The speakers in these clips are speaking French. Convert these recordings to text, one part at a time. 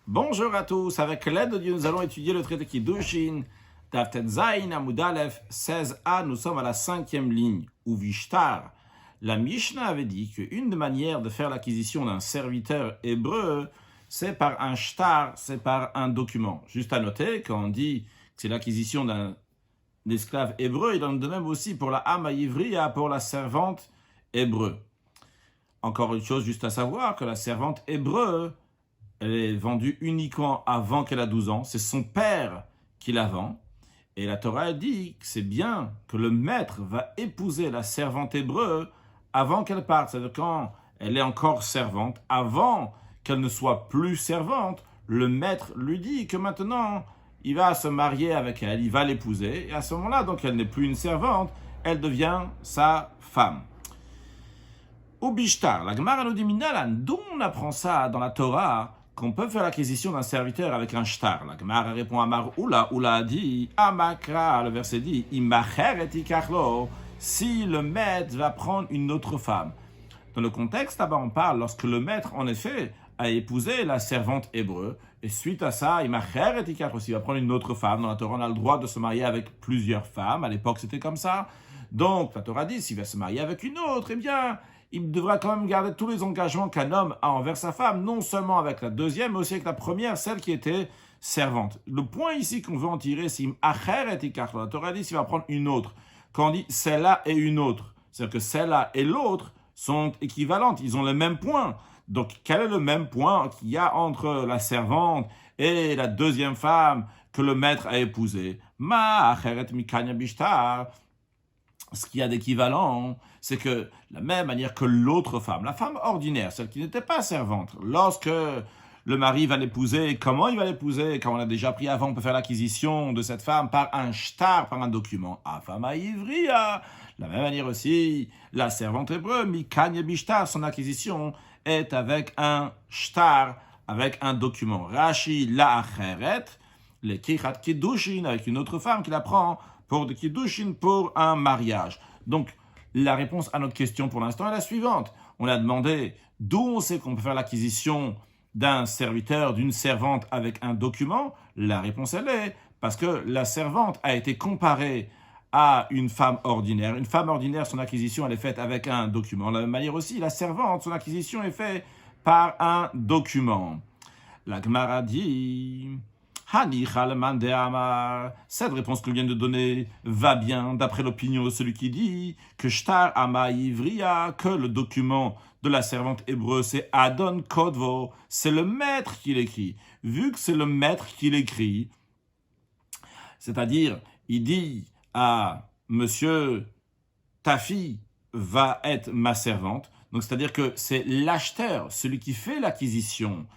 Bonjour à tous, avec l'aide de Dieu, nous allons étudier le traité Kiddushin, Daf Tet Zayin Amud Aleph 16a, nous sommes à la 5e ligne, ou Vishtar. La Mishnah avait dit qu'une des manières de faire l'acquisition d'un serviteur hébreu, c'est par un shtar, c'est par un document. Juste à noter, quand on dit que c'est l'acquisition d'un esclave hébreu, il en est de même aussi pour la Hama Ivriya, pour la servante hébreu. Encore une chose juste à savoir, que la servante hébreu, elle est vendue uniquement avant qu'elle a 12 ans. C'est son père qui la vend. Et la Torah a dit que c'est bien que le maître va épouser la servante hébreu avant qu'elle parte. C'est-à-dire quand elle est encore servante, avant qu'elle ne soit plus servante, le maître lui dit que maintenant, il va se marier avec elle, il va l'épouser. Et à ce moment-là, donc elle n'est plus une servante, elle devient sa femme. Au Bishtar, la Gemara nous dit Minalan, d'où on apprend ça dans la Torah qu'on peut faire l'acquisition d'un serviteur avec un shtar. La Gemara répond à Mar Oula a dit Amakra, le verset dit Imacher et Ikarlo, si le maître va prendre une autre femme. Dans le contexte, là-bas, on parle lorsque le maître, en effet, a épousé la servante hébreu, et suite à ça, Imacher et Ikarlo, s'il va prendre une autre femme. Dans la Torah, on a le droit de se marier avec plusieurs femmes. À l'époque, c'était comme ça. Donc, la Torah dit s'il va se marier avec une autre, eh bien, il devra quand même garder tous les engagements qu'un homme a envers sa femme, non seulement avec la deuxième, mais aussi avec la première, celle qui était servante. Le point ici qu'on veut en tirer, c'est Acher et Ikar. La Torah dit s'il va prendre une autre. Quand on dit celle-là et une autre, c'est-à-dire que celle-là et l'autre sont équivalentes, ils ont le même point. Donc, quel est le même point qu'il y a entre la servante et la deuxième femme que le maître a épousée? Ma Acheret Mikanya Bishtar. Ce qu'il y a d'équivalent, c'est que, de la même manière que l'autre femme, la femme ordinaire, celle qui n'était pas servante, lorsque le mari va l'épouser, comment il va l'épouser? Comme on a déjà pris avant, on peut faire l'acquisition de cette femme par un shtar, par un document. Afama ivriya. De la même manière aussi, la servante hébreu, mikanye bishtar, son acquisition est avec un shtar, avec un document. Rashi la acheret, les kichat kiddushin, avec une autre femme qui la prend pour de kiddushin, pour un mariage. Donc, la réponse à notre question pour l'instant est la suivante. On a demandé d'où on sait qu'on peut faire l'acquisition d'un serviteur, d'une servante avec un document. La réponse, elle est parce que la servante a été comparée à une femme ordinaire. Une femme ordinaire, son acquisition, elle est faite avec un document. De la même manière aussi, la servante, son acquisition est faite par un document. La Gemara dit... Cette réponse que nous vient de donner va bien d'après l'opinion de celui qui dit que Shtar Ama Ivriya, que le document de la servante hébreu, c'est Adon Kodvo, c'est le maître qui l'écrit. Vu que c'est le maître qui l'écrit, c'est-à-dire, il dit à monsieur, ta fille va être ma servante, donc c'est-à-dire que c'est l'acheteur, celui qui fait l'acquisition,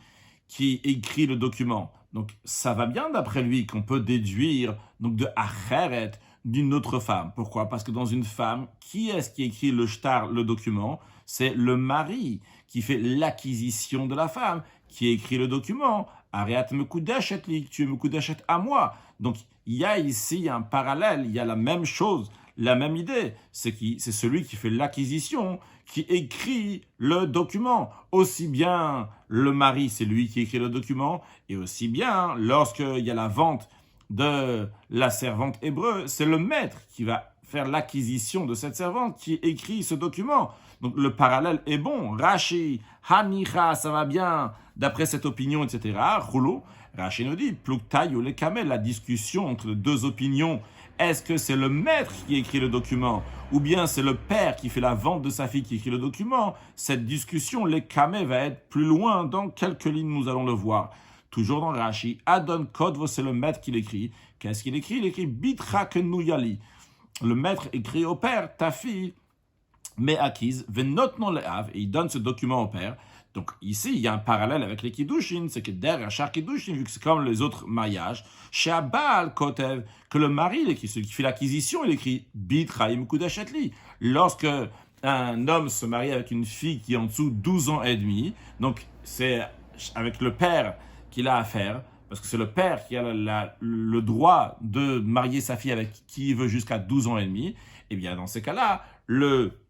qui écrit le document. Donc, ça va bien d'après lui qu'on peut déduire donc de acheret d'une autre femme. Pourquoi? Parce que dans une femme, qui est-ce qui écrit le shtar, le document? C'est le mari qui fait l'acquisition de la femme, qui écrit le document. Ariat mekudeshet li, tu es mekudeshet à moi. Donc, il y a ici un parallèle, il y a la même chose, la même idée. C'est celui qui fait l'acquisition, qui écrit le document. Aussi bien le mari, c'est lui qui écrit le document, et aussi bien, lorsqu'il y a la vente de la servante hébreu, c'est le maître qui va faire l'acquisition de cette servante qui écrit ce document. Donc le parallèle est bon. Rashi, Hanicha, ça va bien, d'après cette opinion, etc. Roulo, Rashi nous dit, Pluktayu le Kamel, la discussion entre deux opinions. Est-ce que c'est le maître qui écrit le document ou bien c'est le père qui fait la vente de sa fille qui écrit le document? Cette discussion, les Kamé, va être plus loin. Dans quelques lignes, nous allons le voir. Toujours dans Rashi, Adon Kodvo, c'est le maître qui l'écrit. Qu'est-ce qu'il écrit? Il écrit Bitra Kenuyali. Le maître écrit au père, ta fille, mais acquise, Venotnon le Hav, et il donne ce document au père. Donc ici, il y a un parallèle avec les Kiddushin, c'est que derrière chaque Kiddushin, vu que c'est comme les autres mariages, chez Abal Kotev, que le mari, celui qui fait l'acquisition, il écrit Bitraim Kudashetli. Lorsque un homme se marie avec une fille qui est en dessous 12 ans et demi, donc c'est avec le père qu'il a affaire, parce que c'est le père qui a le droit de marier sa fille avec qui il veut jusqu'à 12 ans et demi, et bien dans ces cas-là, le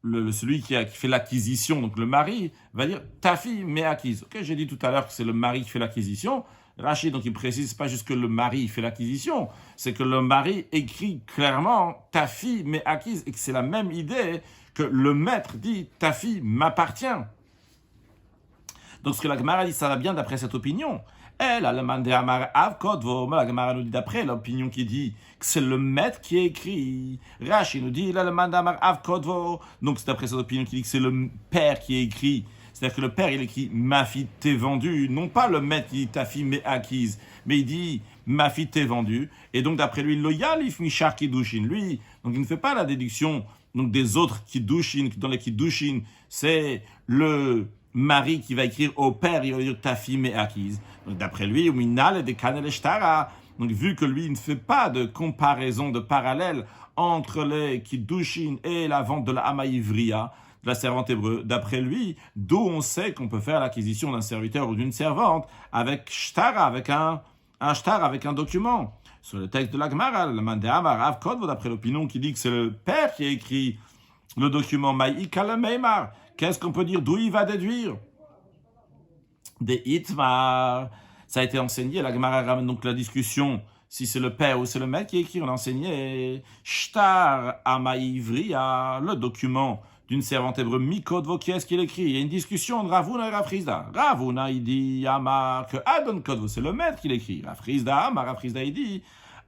celui qui fait l'acquisition, donc le mari, va dire ta fille m'est acquise. Ok, j'ai dit tout à l'heure que c'est le mari qui fait l'acquisition. Rachid, donc il précise pas juste que le mari fait l'acquisition, c'est que le mari écrit clairement ta fille m'est acquise et que c'est la même idée que le maître dit ta fille m'appartient. Donc ce que la Gemara dit, ça va bien d'après cette opinion. Elle a le mandé Amar Avkodvo, mais la Gemara nous dit d'après l'opinion qui dit que c'est le maître qui écrit. Rashi nous dit il a le mandé Amar Avkodvo, donc c'est d'après cette opinion qui dit que c'est le père qui écrit. C'est-à-dire que le père, il écrit « ma fille t'est vendue », non pas le maître qui dit « ta fille m'est acquise », mais il dit « ma fille t'est vendue ». Et donc, d'après lui, « lo yalif mishar kiddushin », lui, donc il ne fait pas la déduction donc, des autres kiddushin, dans les kiddushin, c'est le mari qui va écrire au père, il va dire « ta fille m'est acquise ». Donc, d'après lui, « minal de kanel shtara », donc vu que lui, il ne fait pas de comparaison, de parallèle entre les kiddushin et la vente de la hama ivriya, de la servante hébreu. D'après lui, d'où on sait qu'on peut faire l'acquisition d'un serviteur ou d'une servante avec shtar, avec un shtar, avec un document. Sur le texte de la Gemara, le Mandéam Rav Kodvo, d'après l'opinion qui dit que c'est le père qui a écrit le document Maïka le Meimar. Qu'est-ce qu'on peut dire? D'où il va déduire? Des Itmar. Ça a été enseigné, la Gemara ramène donc la discussion. Si c'est le père ou c'est le maître qui écrit, on a enseigné shtar amaïvriya, le document d'une servante hébreu, Mikodvo, qui est-ce qu'il écrit? Il y a une discussion entre Ravuna et Rafrizda. Ravuna, il dit, Amar, que Adon Kodvo, c'est le maître qui l'écrit. Rafrizda, Amar, Rafrizda, il dit,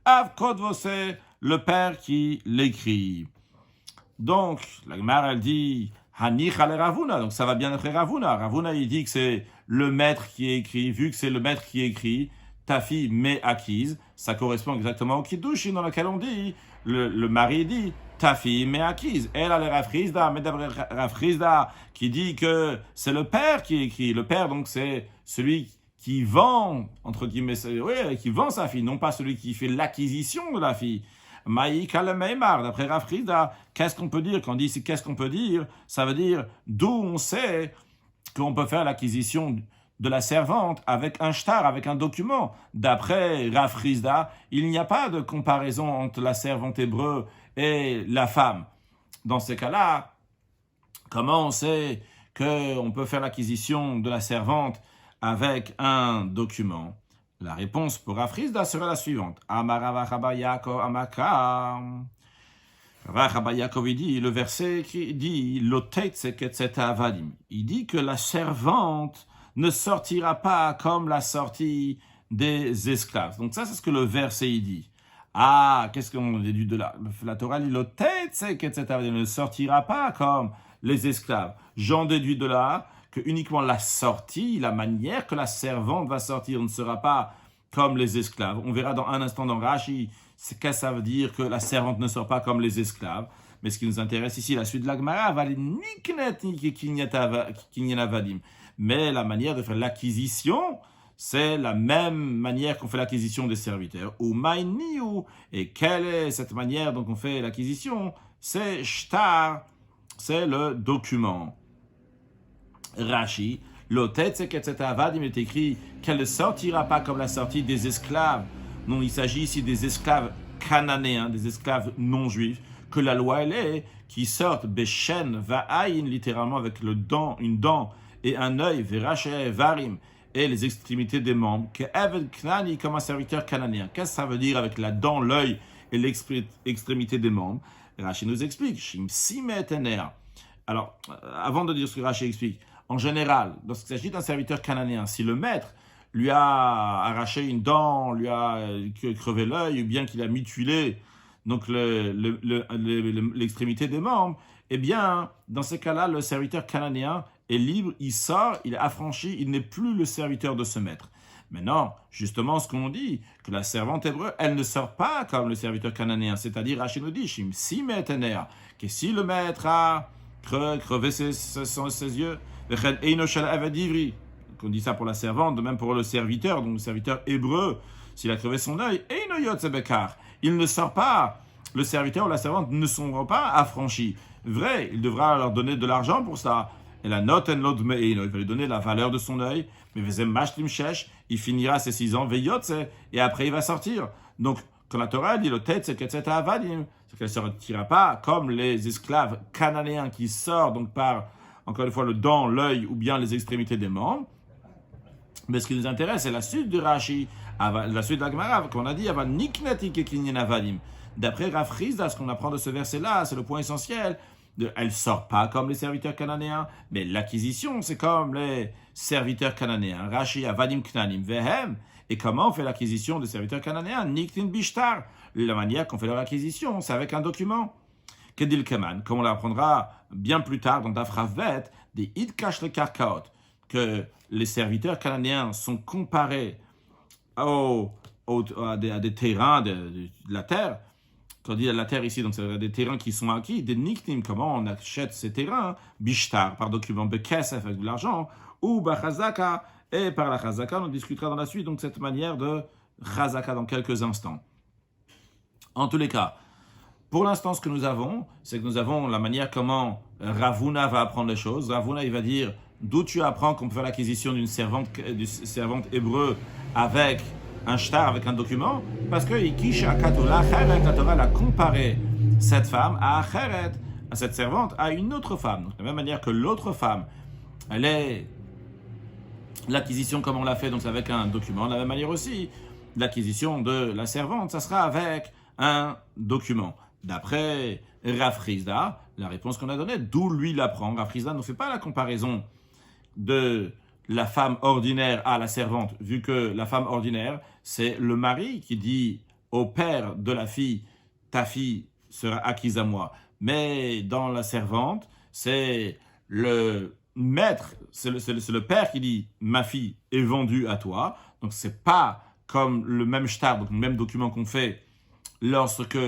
Av Kodvo, c'est le père qui l'écrit. Donc, la Gemara, elle dit, Hanich ale Ravuna, donc ça va bien après Ravuna. Ravuna, il dit que c'est le maître qui écrit, vu que c'est le maître qui écrit, ta fille m'est acquise, ça correspond exactement au Kiddushin dans lequel on dit, le mari dit, ta fille m'est acquise. Elle a le Rafrizda, mais d'après Rafrizda, qui dit que c'est le père qui écrit. Le père, donc, c'est celui qui vend, entre guillemets, qui vend sa fille, non pas celui qui fait l'acquisition de la fille. Maïka le Meimar, d'après Rafrizda, qu'est-ce qu'on peut dire? Quand on dit qu'est-ce qu'on peut dire, ça veut dire d'où on sait qu'on peut faire l'acquisition de la servante avec un shtar, avec un document. D'après Rafrizda, il n'y a pas de comparaison entre la servante hébreu et la femme. Dans ces cas-là, comment on sait qu'on peut faire l'acquisition de la servante avec un document? La réponse pour Rafrizda serait la suivante. Amarava Yaakov Amaka. Yaakov, il dit, le verset qui dit, il dit que la servante ne sortira pas comme la sortie des esclaves. Donc ça, c'est ce que le verset il dit. Ah, qu'est-ce qu'on déduit de là? La Torah dit, ne sortira pas comme les esclaves. J'en déduis de là que uniquement la sortie, la manière que la servante va sortir ne sera pas comme les esclaves. On verra dans un instant dans Rashi qu'est-ce que ça veut dire que la servante ne sort pas comme les esclaves. Mais ce qui nous intéresse ici, la suite de la Gemara, va les niknet kinyanavadim. Mais la manière de faire l'acquisition, c'est la même manière qu'on fait l'acquisition des serviteurs. Ou maïniou. Et quelle est cette manière dont on fait l'acquisition? C'est shtar, c'est le document. Rashi, l'otet, c'est il est écrit qu'elle ne sortira pas comme la sortie des esclaves. Non, il s'agit ici des esclaves cananéens, des esclaves non juifs, que la loi elle est, qui sortent beshen va'ayin, littéralement avec le dent, une dent et un œil, veraché varim, et les extrémités des membres, que eved knani comme un serviteur cananéen. Qu'est-ce que ça veut dire avec la dent, l'œil et l'extrémité des membres? Rashi nous explique, shim simet ener. Alors, avant de dire ce que Rashi explique, en général, lorsqu'il s'agit d'un serviteur cananéen, si le maître lui a arraché une dent, lui a crevé l'œil, ou bien qu'il a mutilé donc l'extrémité des membres, eh bien, dans ces cas-là, le serviteur cananéen est libre, il sort, il est affranchi, il n'est plus le serviteur de ce maître. Maintenant, justement, ce qu'on dit, que la servante hébreu, elle ne sort pas comme le serviteur cananéen, c'est-à-dire, Rachid nous dit, Shim simet ener, que si le maître a crevé ses yeux, on dit ça pour la servante, de même pour le serviteur, donc le serviteur hébreu, s'il a crevé son œil, il ne sort pas, le serviteur ou la servante ne sont pas affranchis. Vrai, il devra leur donner de l'argent pour ça. Et la note il va lui donner la valeur de son œil, mais il finira ses 6 ans, et après il va sortir. Donc, quand la Torah dit le tête, c'est c'est qu'elle ne sortira pas comme les esclaves cananéens qui sortent donc par, encore une fois, le dent, l'œil ou bien les extrémités des membres. Mais ce qui nous intéresse, c'est la suite de Rashi, la suite de la Gemara, qu'on a dit, d'après Rav Chizda, ce qu'on apprend de ce verset-là, c'est le point essentiel. Elle ne sort pas comme les serviteurs cananéens, mais l'acquisition, c'est comme les serviteurs cananéens. Rashi, Avadim Knanim Vehem. Et comment on fait l'acquisition des serviteurs cananéens? Niktin Bishtar. La manière qu'on fait leur acquisition, c'est avec un document. Kedil Keman, comme on l'apprendra bien plus tard dans Daf Rav, des Idkash le Karkaot, que les serviteurs cananéens sont comparés à des terrains de la terre. Quand on dit la terre ici, donc c'est des terrains qui sont acquis, des niktim, comment on achète ces terrains, bishtar, par document, bekesef, avec de l'argent, ou bachazaka, et par la chazaka, on discutera dans la suite, donc cette manière de chazaka dans quelques instants. En tous les cas, pour l'instant, ce que nous avons, c'est que nous avons la manière comment Ravuna va apprendre les choses. Ravuna, il va dire, d'où tu apprends qu'on peut faire l'acquisition d'une servante hébreu avec un shtar, avec un document, parce que Ikish Akatola, la Torah a comparé cette femme à Acheret, à cette servante, à une autre femme. Donc, de la même manière que l'autre femme, elle est l'acquisition comme on l'a fait, donc avec un document. De la même manière aussi, l'acquisition de la servante, ça sera avec un document. D'après Rav Chizda, la réponse qu'on a donnée, d'où lui l'apprend. Rav Chizda ne fait pas la comparaison de la femme ordinaire à la servante, vu que la femme ordinaire, c'est le mari qui dit au père de la fille, ta fille sera acquise à moi. Mais dans la servante, c'est le maître, c'est le père qui dit, ma fille est vendue à toi. Donc c'est pas comme le même shtar, donc le même document qu'on fait lorsque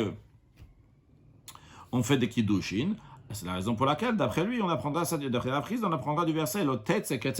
on fait des kiddushin. C'est la raison pour laquelle, d'après lui, on apprendra ça, d'après la prise, on apprendra du verset, l'otet c'est qu'elle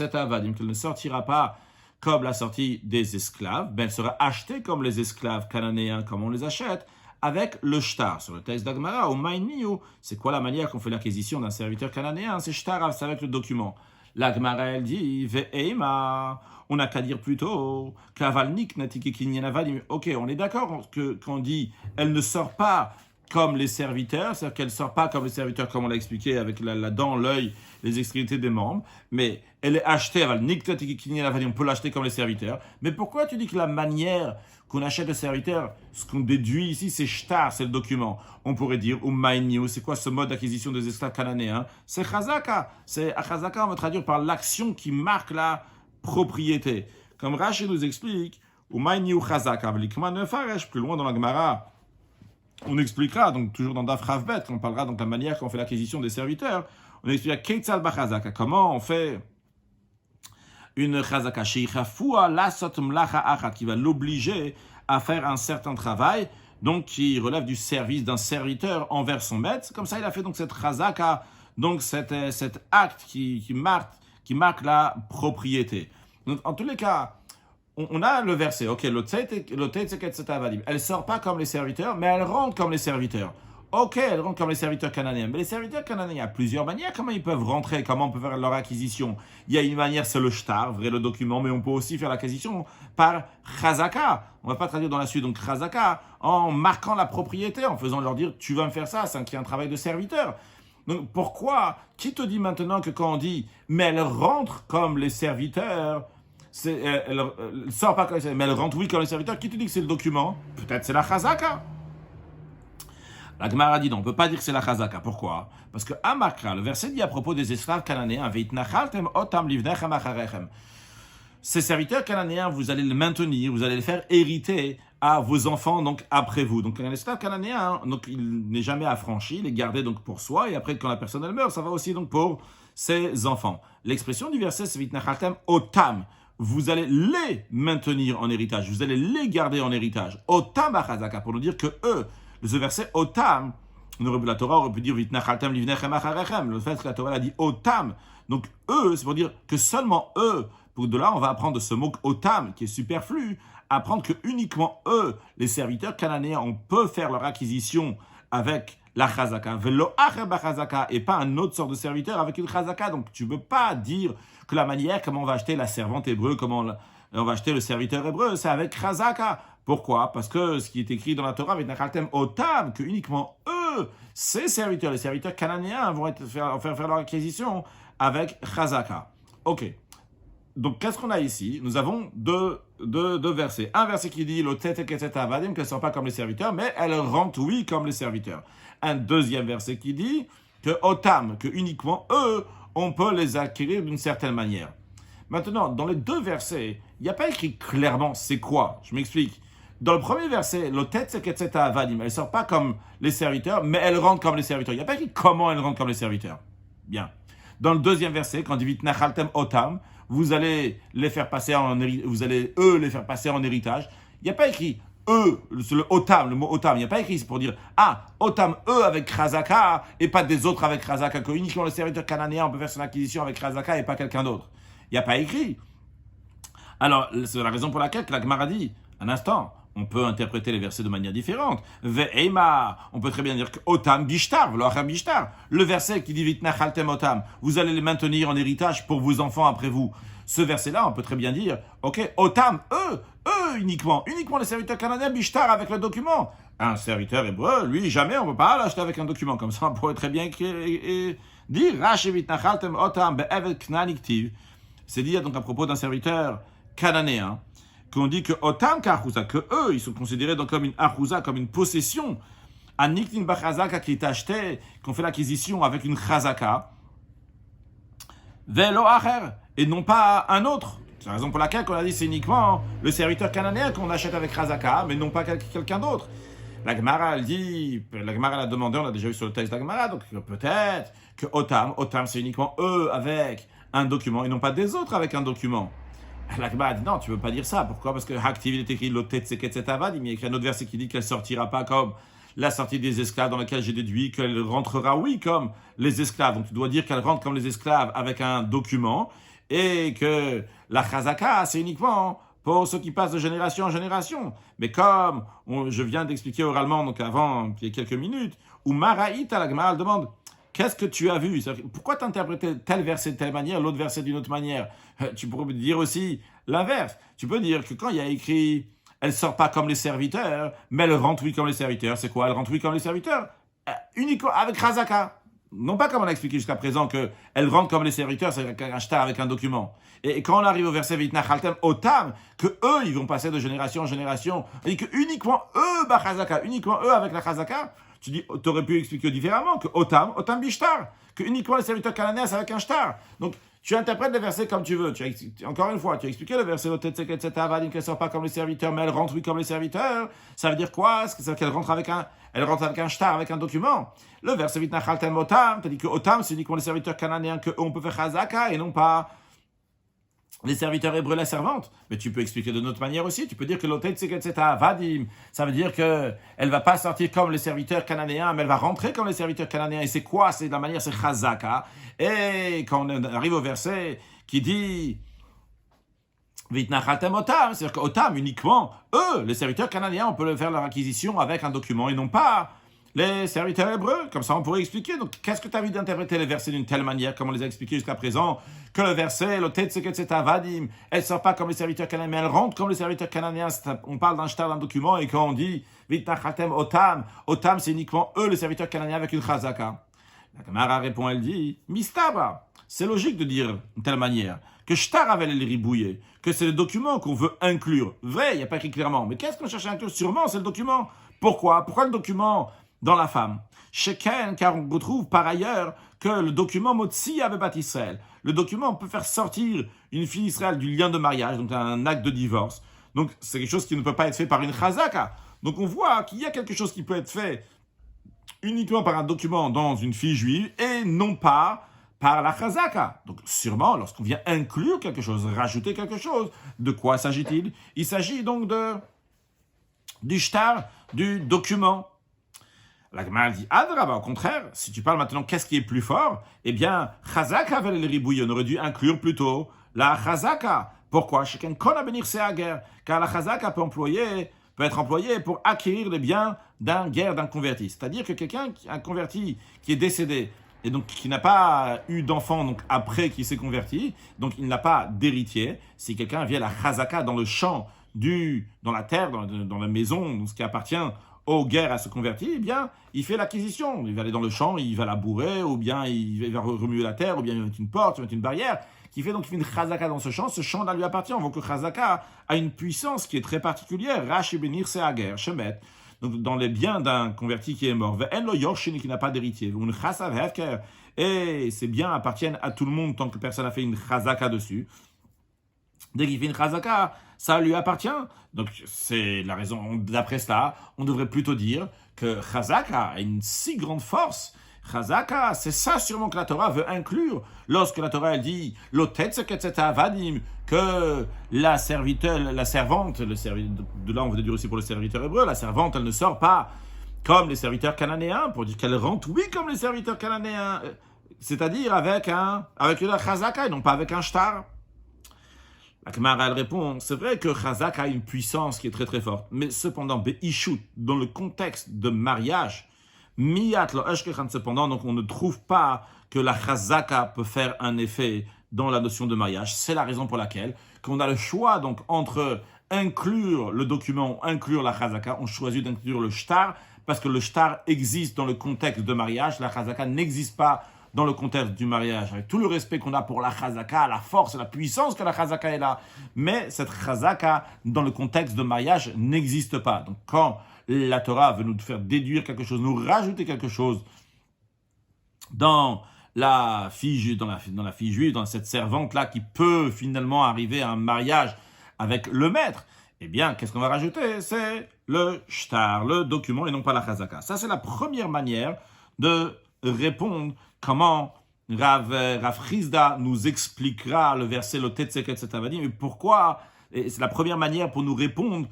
ne sortira pas comme la sortie des esclaves, mais elle sera achetée comme les esclaves cananéens, comme on les achète, avec le shtar. Sur le texte d'Agmara, au Maïniou, c'est quoi la manière qu'on fait l'acquisition d'un serviteur cananéen? C'est shtar, c'est avec le document. L'Agmara, elle dit, ve'eima, on n'a qu'à dire plutôt, kavalnik natiki kinyanavadim. Ok, on est d'accord qu'on dit, elle ne sort pas comme les serviteurs, c'est-à-dire qu'elle ne sort pas comme les serviteurs, comme on l'a expliqué, avec la dent, l'œil, les extrémités des membres, mais elle est achetée, on peut l'acheter comme les serviteurs. Mais pourquoi tu dis que la manière qu'on achète le serviteur, ce qu'on déduit ici, c'est shtar, c'est le document? On pourrait dire, c'est quoi ce mode d'acquisition des esclaves cananéens? C'est chazaka. C'est chazaka, on va traduire par l'action qui marque la propriété. Comme Rashi nous explique, chazaka, plus loin dans la Gemara, on expliquera, donc toujours dans Daf Ravbet, on parlera donc de la manière qu'on fait l'acquisition des serviteurs, on expliquera Keitzal Bachazaka, comment on fait une Chazaka Sheichafua Lasot Mlacha Achat, qui va l'obliger à faire un certain travail, donc qui relève du service d'un serviteur envers son maître. Comme ça, il a fait donc cette Chazaka, donc cet acte qui marque la propriété. Donc en tous les cas, on a le verset, ok, elle ne sort pas comme les serviteurs, mais elle rentre comme les serviteurs. Ok, elle rentre comme les serviteurs cananéens. Mais les serviteurs cananéens, il y a plusieurs manières. Comment ils peuvent rentrer? Comment on peut faire leur acquisition? Il y a une manière, c'est le shtar, vrai, le document, mais on peut aussi faire l'acquisition par chazaka. On ne va pas traduire dans la suite, donc chazaka, en marquant la propriété, en faisant leur dire, tu vas me faire ça, c'est un travail de serviteur. Donc pourquoi? Qui te dit maintenant que quand on dit, mais elle rentre comme les serviteurs, elle ne sort pas comme les serviteurs, mais elle rentre oui comme les serviteurs, qui te dit que c'est le document? Peut-être c'est la chazaka. La Gemara dit non, on ne peut pas dire que c'est la chazaka. Pourquoi? Parce que Amakra, le verset dit à propos des esclaves cananéens, ces serviteurs cananéens, vous allez les maintenir, vous allez les faire hériter à vos enfants donc après vous. Donc un esclave cananéen, donc il n'est jamais affranchi, il est gardé donc pour soi, et après quand la personne elle meurt, ça va aussi donc pour ses enfants. L'expression du verset c'est vitnachaltem otam. Vous allez les maintenir en héritage, vous allez les garder en héritage. Otam achazaka, pour nous dire que eux, ce verset otam, la Torah aurait pu dire vitnachaltem livnechem acharechem. Le fait que la Torah a dit otam, donc eux, c'est pour dire que seulement eux. Pour de là, on va apprendre de ce mot otam, qui est superflu, apprendre que uniquement eux, les serviteurs cananéens, on peut faire leur acquisition avec la chazaka, velo acher bachazaka, et pas un autre sort de serviteur avec une chazaka. Donc tu ne peux pas dire que la manière comment on va acheter la servante hébreu, comment on va acheter le serviteur hébreu, c'est avec chazaka. Pourquoi? Parce que ce qui est écrit dans la Torah, avec Nachaltem Otam, que uniquement eux ces serviteurs, les serviteurs cananéens, vont faire leur acquisition avec Chazaka. Ok. Donc, qu'est-ce qu'on a ici? Nous avons deux versets. Un verset qui dit Lotet et Ketzet Avadim, qu'elles ne sont pas comme les serviteurs, mais elles rentrent, oui, comme les serviteurs. Un deuxième verset qui dit que Otam, que uniquement eux, on peut les acquérir d'une certaine manière. Maintenant, dans les deux versets, il n'y a pas écrit clairement c'est quoi. Je m'explique. Dans le premier verset, Lotet et Ketzet Avadim, elles ne sont pas comme les serviteurs, mais elles rentrent comme les serviteurs. Il n'y a pas écrit comment elles rentrent comme les serviteurs. Bien. Dans le deuxième verset, quand il dit Nachaltem Otam, vous allez les faire passer en héritage, vous allez eux les faire passer en héritage. Il n'y a pas écrit eux, le otam, le mot otam. Il n'y a pas écrit, c'est pour dire otam eux avec Chazaka et pas des autres avec Chazaka. Que uniquement le serviteur cananéen on peut faire son acquisition avec Chazaka et pas quelqu'un d'autre. Il n'y a pas écrit. Alors c'est la raison pour laquelle la Gemara dit un instant. On peut interpréter les versets de manière différente. Ve'ema, on peut très bien dire que otam bishtar, le verset qui dit vitnachaltem otam, vous allez les maintenir en héritage pour vos enfants après vous. Ce verset-là, on peut très bien dire, ok, otam, eux uniquement les serviteurs canadiens bishtar avec le document. Un serviteur hébreu, lui, jamais on ne peut pas l'acheter avec un document. Comme ça, on pourrait très bien dire, rashi vitnachaltem otam be'evet knaniktiv. C'est dire donc à propos d'un serviteur cananéen, qu'on dit que Otam Kachouza, que eux, ils sont considérés donc comme une Achouza, comme une possession, un Niktin Bachazaka qui est acheté, qu'on fait l'acquisition avec une Chazaka, Velo Acher, et non pas un autre. C'est la raison pour laquelle on a dit c'est uniquement le serviteur cananéen qu'on achète avec Chazaka, mais non pas quelqu'un d'autre. La Gemara, elle dit, la Gemara l'a demandé, on l'a déjà vu sur le texte de la Gemara, donc peut-être que Otam c'est uniquement eux avec un document, et non pas des autres avec un document. La Gemara a dit non, tu ne veux pas dire ça. Pourquoi? Parce que Haktiv, il est écrit Lotet Seketset Avad, il y a écrit un autre verset qui dit qu'elle ne sortira pas comme la sortie des esclaves, dans laquelle j'ai déduit qu'elle rentrera, oui, comme les esclaves. Donc tu dois dire qu'elle rentre comme les esclaves avec un document, et que la Chazaka, c'est uniquement pour ceux qui passent de génération en génération. Mais comme je viens d'expliquer oralement, donc avant, il y a quelques minutes, où Maraïta, la Gemara demande qu'est-ce que tu as vu? Pourquoi tu as interprété tel verset de telle manière, l'autre verset d'une autre manière? Tu pourrais dire aussi l'inverse. Tu peux dire que quand il y a écrit « Elle ne sort pas comme les serviteurs, mais elle rentre oui comme les serviteurs », c'est quoi? Elle rentre oui comme les serviteurs? Uniquement avec Chazaka. Non pas comme on a expliqué jusqu'à présent qu'elle rentre comme les serviteurs, c'est un shtar avec un document. Et quand on arrive au verset Vitnachaltem Otam, que eux, ils vont passer de génération en génération, et que uniquement eux, Chazaka, uniquement eux avec la Chazaka, tu aurais pu expliquer différemment que Otam bishtar, que uniquement les serviteurs cananéens c'est avec un shtar. Donc tu interprètes les versets comme tu veux. Encore une fois, tu as expliqué le verset Lotet Seketset Avadim qu'elle ne sort pas comme les serviteurs, mais elle rentre oui comme les serviteurs. Ça veut dire quoi? C'est qu'elle rentre avec un shtar, avec un document. Le verset Vitnachaltem Otam, tu as dit que Otam c'est uniquement les serviteurs cananéens que on peut faire Chazaka et non pas les serviteurs hébreux, la servante. Mais tu peux expliquer de notre manière aussi. Tu peux dire que Lotet Seketset Avadim, ça veut dire qu'elle ne va pas sortir comme les serviteurs cananéens, mais elle va rentrer comme les serviteurs cananéens. Et c'est quoi? C'est de la manière, c'est Chazaka. Et quand on arrive au verset qui dit Vitnachaltem Otam, c'est-à-dire qu'Otam, uniquement, eux, les serviteurs cananéens, on peut faire leur acquisition avec un document et non pas les serviteurs hébreux. Comme ça, on pourrait expliquer. Donc, qu'est-ce que tu as vu d'interpréter les versets d'une telle manière, comme on les a expliqués jusqu'à présent, que le verset, Lotet Seketset Avadim, elle ne sort pas comme les serviteurs cananéens, mais elle rentre comme les serviteurs cananéens. On parle d'un shtar, d'un document, et quand on dit Vitnachaltem Otam, Otam, c'est uniquement eux, les serviteurs cananéens, avec une Chazaka. La Gemara répond, elle dit Mistaba. C'est logique de dire d'une telle manière que shtar avait les ribouillés, que c'est le document qu'on veut inclure. Vrai, il n'y a pas écrit clairement. Mais qu'est-ce qu'on cherche à inclure? Sûrement, c'est le document. Pourquoi le document dans la femme? Sheken, car on retrouve par ailleurs que le document Motsi Abebat Israël. Le document peut faire sortir une fille d'Israël du lien de mariage, donc un acte de divorce. Donc c'est quelque chose qui ne peut pas être fait par une chazaka. Donc on voit qu'il y a quelque chose qui peut être fait uniquement par un document dans une fille juive et non pas par la chazaka. Donc sûrement, lorsqu'on vient inclure quelque chose, rajouter quelque chose, de quoi s'agit-il? Il s'agit donc du shtar, du document. La Gemara dit Adraba, au contraire, si tu parles maintenant qu'est-ce qui est plus fort, eh bien, Chazaka avait le ribouille, on aurait dû inclure plutôt la Chazaka. Pourquoi? Chacun connaît bénir ses guerre, car la Chazaka peut être employée pour acquérir les biens d'un guerre, d'un converti. C'est-à-dire que un converti qui est décédé, et donc qui n'a pas eu d'enfant donc après qu'il s'est converti, donc il n'a pas d'héritier. Si quelqu'un vient la Chazaka dans le champ, dans la terre, dans la maison, donc ce qui appartient aux guerres à se convertir, eh bien, il fait l'acquisition. Il va aller dans le champ, il va labourer, ou bien il va remuer la terre, ou bien il va mettre une porte, il va mettre une barrière, qui fait donc une chazaka dans ce champ-là lui appartient. On voit que chazaka a une puissance qui est très particulière. Rashi benir se hager, shemet. Donc, dans les biens d'un converti qui est mort, ve'en lo yorshin, qui n'a pas d'héritier, une chasav hefker, et ces biens appartiennent à tout le monde tant que personne n'a fait une chazaka dessus. Dès qu'il fait une chazaka, ça lui appartient. Donc, c'est la raison. D'après cela, on devrait plutôt dire que chazaka a une si grande force. Chazaka, c'est ça sûrement que la Torah veut inclure. Lorsque la Torah elle dit vadim, que la servante, de là on veut dire aussi pour le serviteur hébreu, la servante elle ne sort pas comme les serviteurs cananéens, pour dire qu'elle rentre, oui, comme les serviteurs cananéens, c'est-à-dire avec la chazaka et non pas avec un shtar. La Gemara, elle répond, c'est vrai que chazaka a une puissance qui est très très forte, mais cependant, be'ishut, dans le contexte de mariage, miyat lo eshkechan, cependant, donc on ne trouve pas que la chazaka peut faire un effet dans la notion de mariage. C'est la raison pour laquelle, qu'on a le choix donc entre inclure le document ou inclure la chazaka, on choisit d'inclure le shtar, parce que le shtar existe dans le contexte de mariage, la chazaka n'existe pas dans le contexte du mariage, avec tout le respect qu'on a pour la chazaka, la force et la puissance que la chazaka est là. Mais cette chazaka, dans le contexte de mariage, n'existe pas. Donc quand la Torah veut nous faire déduire quelque chose, nous rajouter quelque chose dans la fille juive, dans cette servante-là qui peut finalement arriver à un mariage avec le maître, eh bien, qu'est-ce qu'on va rajouter? C'est le shtar, le document, et non pas la chazaka. Ça, c'est la première manière de répondre comment Rav Chisda nous expliquera le verset le Tetzeket Setavadim, mais pourquoi, et c'est la première manière pour nous répondre,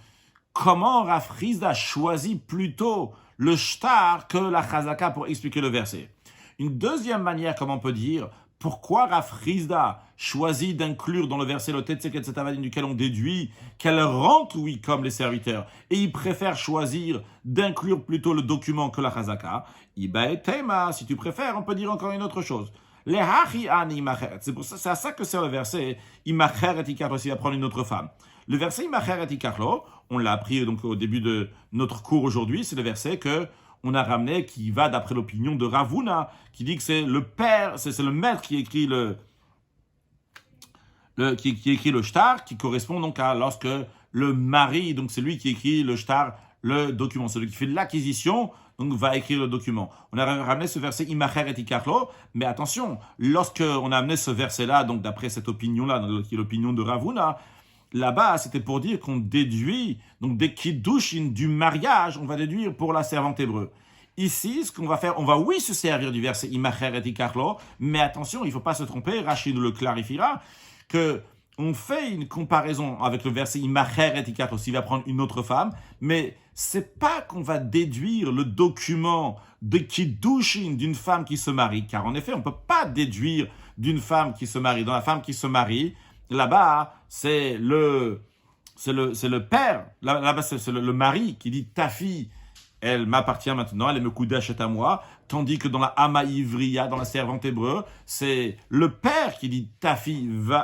comment Rav Chisda choisit plutôt le shtar que la chazaka pour expliquer le verset. Une deuxième manière, comment on peut dire, pourquoi Rav Chisda choisit d'inclure dans le verset le Tetzeket Setavadim, duquel on déduit qu'elle rentre, oui, comme les serviteurs, et il préfère choisir d'inclure plutôt le document que la chazaka. Iba et tema, si tu préfères, on peut dire encore une autre chose. Les hachi ani imacheret. C'est à ça que sert le verset imacheret ikachlo, s'il va prendre une autre femme. Le verset imacheret ikachlo, on l'a appris donc au début de notre cours aujourd'hui, c'est le verset que on a ramené qui va d'après l'opinion de Rav Huna, qui dit que c'est le père, c'est le maître qui écrit qui écrit le shtar, qui correspond donc à lorsque le mari, donc c'est lui qui écrit le shtar, le document, celui qui fait l'acquisition, donc va écrire le document. On a ramené ce verset imacher et ikachlo, mais attention, lorsque on a amené ce verset-là, donc d'après cette opinion-là, qui est l'opinion de Rav Huna, là-bas, c'était pour dire qu'on déduit, donc des kiddushin du mariage, on va déduire pour la servante hébreu. Ici, ce qu'on va faire, on va oui se servir du verset imacher et ikachlo, mais attention, il ne faut pas se tromper, Rachid nous le clarifiera, que on fait une comparaison avec le verset imacher et ikachlo, s'il va prendre une autre femme, mais c'est pas qu'on va déduire le document de kiddushin d'une femme qui se marie, car en effet, on ne peut pas déduire d'une femme qui se marie. Dans la femme qui se marie, là-bas, c'est le père, là-bas, c'est le mari qui dit ta fille, elle m'appartient maintenant, elle est me koudesh à moi, tandis que dans la Hama Ivriya, dans la servante hébreu, c'est le père qui dit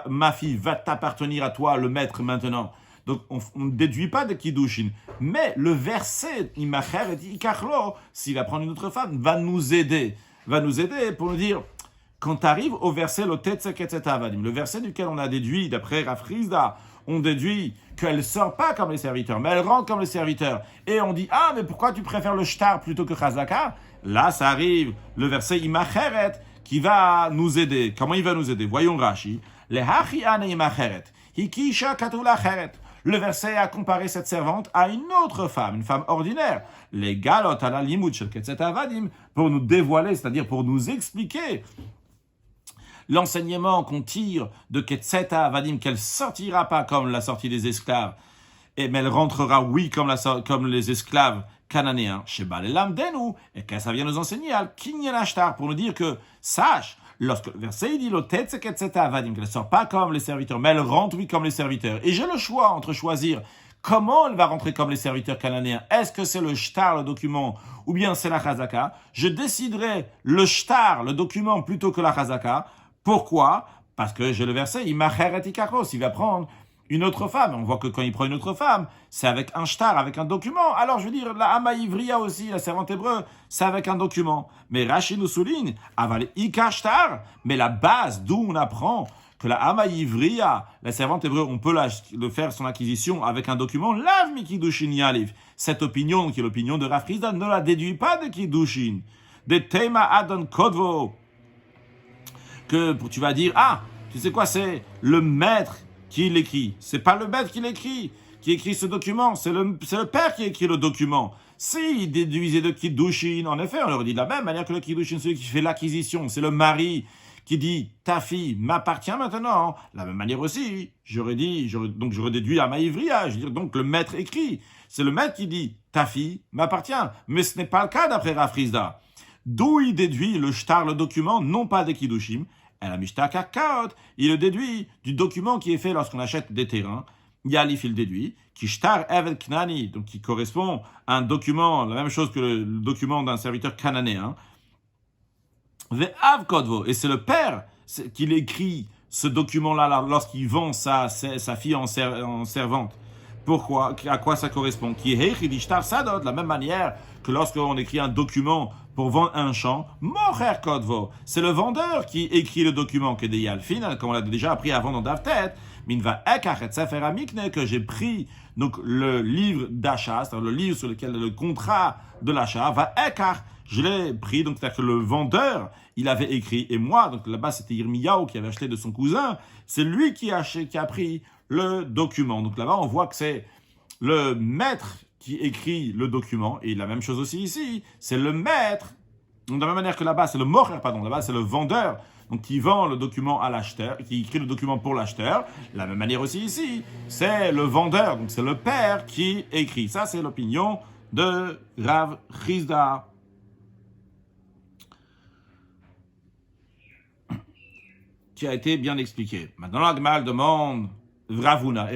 ma fille va t'appartenir à toi, le maître maintenant. Donc on ne déduit pas de kiddushin, mais le verset imacher et ikachlo, s'il va prendre une autre femme, va nous aider pour nous dire. Quand tu arrives au verset le Tetzeket Setavadim, le verset duquel on a déduit, d'après Rav Chisda, on déduit qu'elle ne sort pas comme les serviteurs, mais elle rentre comme les serviteurs. Et on dit, ah, mais pourquoi tu préfères le shtar plutôt que chazaka? Là, ça arrive, le verset imacheret, qui va nous aider. Comment il va nous aider? Voyons Rashi. Le hachi ane imacheret, hikisha katula cheret. Le verset a comparé cette servante à une autre femme, une femme ordinaire. Les galot ala limud shel Ketzet Avadim, pour nous dévoiler, c'est-à-dire pour nous expliquer l'enseignement qu'on tire de Ketzet Avadim, qu'elle sortira pas comme la sortie des esclaves, mais elle rentrera, oui, comme les esclaves cananéens. Sheba lelamdenu, et que ça vient nous enseigner al kinyan ashtar, pour nous dire que, sache, lorsque le verset dit l'otetze Ketzet Avadim, qu'elle ne sort pas comme les serviteurs, mais elle rentre, oui, comme les serviteurs. Et j'ai le choix entre choisir comment elle va rentrer comme les serviteurs cananéens. Est-ce que c'est le shtar, le document, ou bien c'est la chazaka? Je déciderai le shtar, le document, plutôt que la chazaka. Pourquoi? Parce que j'ai le verset, imacher et ikachlo, il va prendre une autre femme. On voit que quand il prend une autre femme, c'est avec un shtar, avec un document. Alors je veux dire, la Hama Ivriya aussi, la servante hébreu, c'est avec un document. Mais Rashi nous souligne, aval Ikar shtar, mais la base d'où on apprend que la Hama Ivriya, la servante hébreu, on peut le faire son acquisition avec un document, lav mi Kiddushin Yalif. Cette opinion, qui est l'opinion de Rav Chisda, ne la déduit pas de Kiddushin. De Tema Adon Kodvo. Que tu vas dire, tu sais quoi, c'est le maître qui l'écrit. C'est pas le maître qui écrit ce document, c'est le père qui écrit le document. S'il déduisait de Kiddushin, en effet, on leur dit de la même manière que le Kiddushin, celui qui fait l'acquisition, c'est le mari qui dit, ta fille m'appartient maintenant. De la même manière aussi, j'aurais déduit à ma Ivriya, je veux dire, donc le maître écrit. C'est le maître qui dit, ta fille m'appartient. Mais ce n'est pas le cas d'après Rav Chisda. D'où il déduit le shtar, le document, non pas des Kiddushim, et la Mishta Kakaot, il le déduit du document qui est fait lorsqu'on achète des terrains. Yalif, il déduit, qui shtar Eved Knani, donc qui correspond à un document, la même chose que le document d'un serviteur cananéen. Ve'av Kodvo, et c'est le père qui écrit ce document-là lorsqu'il vend sa fille en servante. Pourquoi? À quoi ça correspond? Qui est shtar Sadot, de la même manière que lorsqu'on écrit un document pour vendre un champ, Mocher Kodvo, c'est le vendeur qui écrit le document que des Yalfin, comme on l'a déjà appris avant dans Davtet, Minva Ekach et Sefer Amikne, que j'ai pris donc le livre d'achat, c'est-à-dire le livre sur lequel le contrat de l'achat, va Ekach, je l'ai pris, donc c'est-à-dire que le vendeur, il avait écrit, et moi, donc là-bas c'était Yirmiyahu qui avait acheté de son cousin, c'est lui qui a pris le document. Donc là-bas on voit que c'est le maître qui écrit le document, et la même chose aussi ici, c'est le maître, donc de la même manière que là-bas, c'est le mocher, là-bas c'est le vendeur, donc qui vend le document à l'acheteur, qui écrit le document pour l'acheteur, de la même manière aussi ici, c'est le vendeur, donc c'est le père qui écrit. Ça c'est l'opinion de Rav Chisda. Qui a été bien expliqué. Maintenant la Gemara demande Ravuna,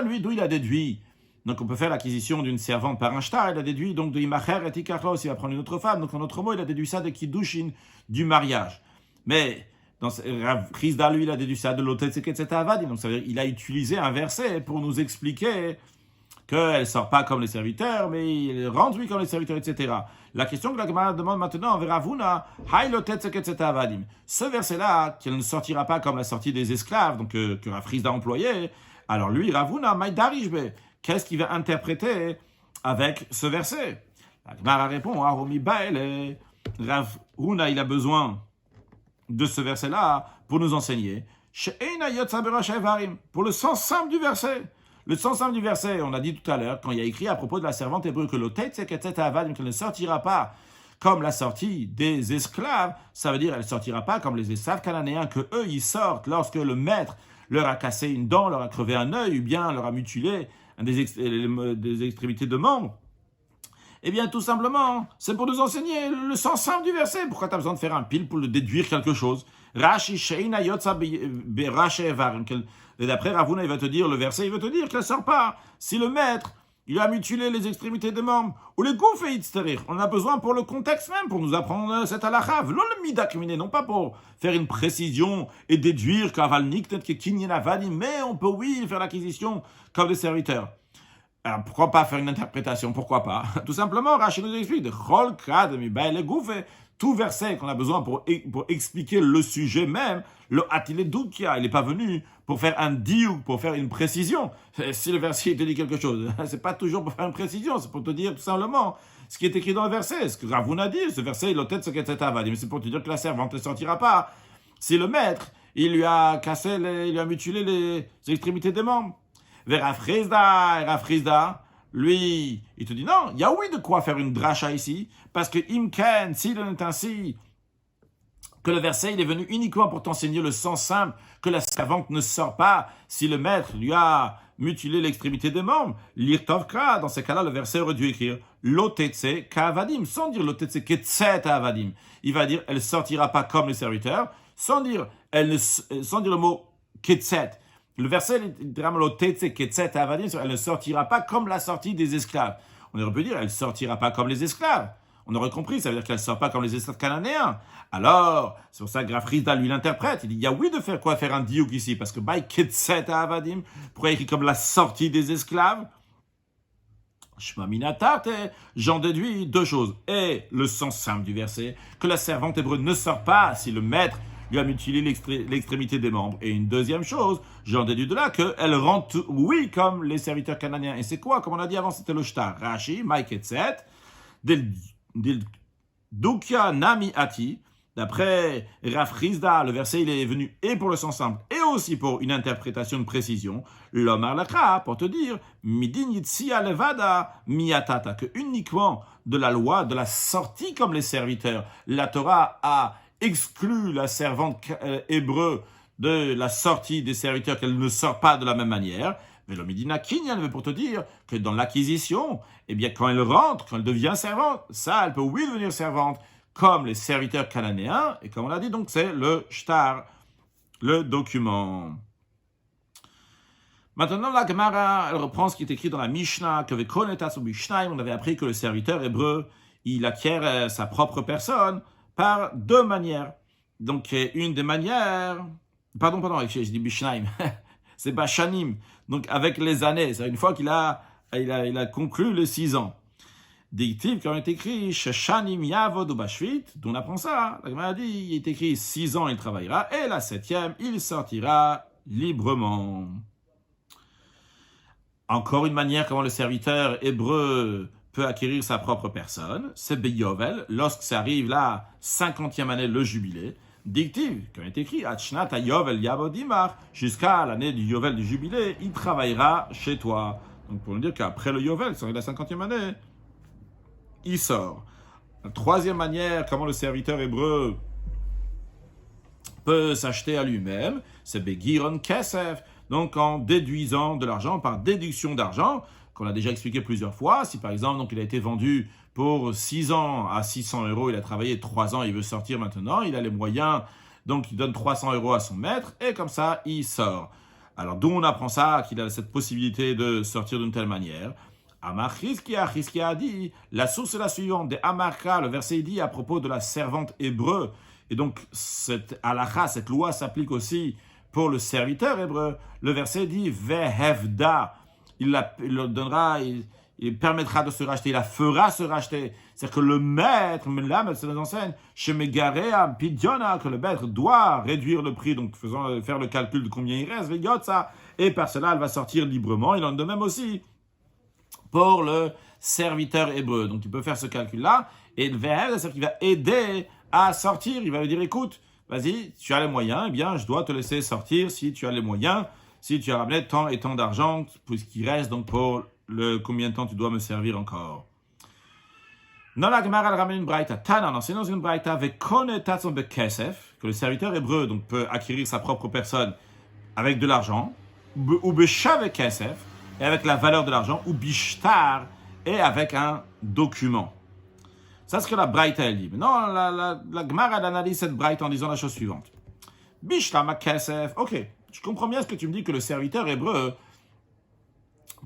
lui, d'où il a déduit. Donc on peut faire l'acquisition d'une servante par un shtar, il a déduit donc de Imacher et Ikachlos, il va prendre une autre femme, donc en autre mot, il a déduit ça de Kiddushin, du mariage. Mais dans Rav Chisda, lui, il a déduit ça de l'Otetzeketzet Avadim, donc ça veut dire qu'il a utilisé un verset pour nous expliquer qu'elle ne sort pas comme les serviteurs, mais il rentre lui comme les serviteurs, etc. La question que la Gemara demande maintenant envers Ravuna, ce verset-là, qu'elle ne sortira pas comme la sortie des esclaves, donc que Rav Chisda a employé, alors lui, Ravuna, Maïdarishbe, qu'est-ce qu'il va interpréter avec ce verset? La Gemara répond, Aromi Baele, Rav Huna, il a besoin de ce verset-là pour nous enseigner, pour le sens simple du verset. Le sens simple du verset, on a dit tout à l'heure, quand il y a écrit à propos de la servante hébreu que qu'elle ne sortira pas comme la sortie des esclaves, ça veut dire qu'elle ne sortira pas comme les esclaves cananéens, que eux ils sortent lorsque le maître leur a cassé une dent, leur a crevé un œil, ou bien leur a mutilé des extrémités de membres. Eh bien, tout simplement, c'est pour nous enseigner le sens simple du verset. Pourquoi tu as besoin de faire un pile pour le déduire quelque chose? Rashi Sheina Yotza Berashi Evarim. Et d'après Ravuna, il va te dire, le verset, il va te dire qu'elle ne sort pas. Si le maître, il a mutilé les extrémités des membres, ou les goufs et itzterir, on a besoin pour le contexte même, pour nous apprendre cette halakha. Non le midak miné, non pas pour faire une précision et déduire qu'aval niktet que kinyen avadi, mais on peut, oui, faire l'acquisition comme des serviteurs. Alors, pourquoi pas faire une interprétation? Pourquoi pas? Tout simplement, Rachid nous explique, tout verset qu'on a besoin pour expliquer le sujet même, le atile doukia, il n'est pas venu pour faire un diouk, pour faire une précision. Si le verset te dit quelque chose, c'est pas toujours pour faire une précision, c'est pour te dire tout simplement ce qui est écrit dans le verset, ce que Ravuna dit, ce verset, il tête ce qu'est cette avadi, mais c'est pour te dire que la servante ne sortira pas. Si le maître, il lui a mutilé les extrémités des membres. Vers Rav Chisda, lui, il te dit non, il y a oui de quoi faire une dracha ici, parce que Imken, s'il en est ainsi, que le verset il est venu uniquement pour t'enseigner le sens simple, que la servante ne sort pas si le maître lui a mutilé l'extrémité des membres. L'irtovka, dans ces cas-là, le verset aurait dû écrire l'otetse kavadim, sans dire l'otetse ketset avadim. Il va dire elle sortira pas comme les serviteurs, sans dire le mot ketset. Le verset, elle ne sortira pas comme la sortie des esclaves. On aurait pu dire, elle ne sortira pas comme les esclaves. On aurait compris, ça veut dire qu'elle ne sort pas comme les esclaves cananéens. Alors, c'est pour ça que Rav Rizda lui l'interprète. Il dit, il y a oui de faire quoi? Faire un diouk ici, parce que by Ketset à Avadim, pourquoi écrit comme la sortie des esclaves? Shema Minatate, j'en déduis deux choses. Et le sens simple du verset, que la servante hébreu ne sort pas si le maître lui a mutilé l'extrémité des membres. Et une deuxième chose, j'en déduis de là qu'elle rentre, oui, comme les serviteurs cananéens. Et c'est quoi? Comme on a dit avant, c'était le shtar. Rashi, Mike et Tzet, Dukia Nami Ati. D'après Rav Rizda, le verset il est venu et pour le sens simple et aussi pour une interprétation de précision. L'homme arlaka, pour te dire, midin yitzia levada miatata, que uniquement de la loi, de la sortie comme les serviteurs, la Torah a exclu la servante hébreu de la sortie des serviteurs, qu'elle ne sort pas de la même manière. Mais le midina kinyan veut pour te dire que dans l'acquisition, eh bien quand elle rentre, quand elle devient servante, ça, elle peut oui devenir servante, comme les serviteurs cananéens, et comme on l'a dit, donc c'est le shtar, le document. Maintenant, la Gemara, elle reprend ce qui est écrit dans la Mishnah, que on avait appris que le serviteur hébreu, il acquiert sa propre personne par deux manières. Donc, une des manières... Pardon, je dis Bishnaim, c'est Bashanim. Donc, avec les années, c'est une fois qu'il a conclu les 6 ans. Dictive, quand il est écrit, Sheshanim Yavod ou Bashvit, d'où on apprend ça. La Gemara dit, il est écrit 6 ans il travaillera, et la 7e, il sortira librement. Encore une manière comment le serviteur hébreu peut acquérir sa propre personne, c'est Beyovel, lorsque ça arrive la 50e année, le jubilé. Dictive, quand il est écrit, Achnat Yovel Yabodimar, jusqu'à l'année du Yovel du jubilé, il travaillera chez toi. Donc pour nous dire qu'après le Yovel, c'est la 50e année, il sort. La troisième manière, comment le serviteur hébreu peut s'acheter à lui-même, c'est Begiron Kesef, donc en déduisant de l'argent, par déduction d'argent, qu'on a déjà expliqué plusieurs fois. Si par exemple, donc, il a été vendu pour 6 ans à 600 €, il a travaillé 3 ans, il veut sortir maintenant, il a les moyens, donc il donne 300 € à son maître, et comme ça, il sort. Alors d'où on apprend ça, qu'il a cette possibilité de sortir d'une telle manière? Amar Chizkia a dit, la source est la suivante, des Amarka, le verset dit à propos de la servante hébreu, et donc cette halakha, cette loi s'applique aussi pour le serviteur hébreu. Le verset dit, Vehevda, il le donnera, il permettra de se racheter, il la fera se racheter. C'est-à-dire que le maître, là, c'est les enseignes, chez Megarea, Pidiona, que le maître doit réduire le prix, donc faire le calcul de combien il reste, Veyotza, et par cela, elle va sortir librement. Il en est de même aussi pour le serviteur hébreu. Donc, tu peux faire ce calcul-là. Et le VL, c'est-à-dire qu'il va aider à sortir. Il va lui dire, écoute, vas-y, tu as les moyens, eh bien, je dois te laisser sortir si tu as les moyens, si tu as ramené tant et tant d'argent, puisqu'il reste donc pour le combien de temps tu dois me servir encore. Dans la Gemara, elle ramène une braïta. Tanan, c'est dans une braïta, que le serviteur hébreu donc, peut acquérir sa propre personne avec de l'argent, ou beshave kesef, et avec la valeur de l'argent, ou bishtar, et avec un document. Ça, c'est ce que la Braïta elle dit. Mais non, la Gemara elle analyse cette Braïta en disant la chose suivante. Bishtar kesef, ok, je comprends bien ce que tu me dis, que le serviteur hébreu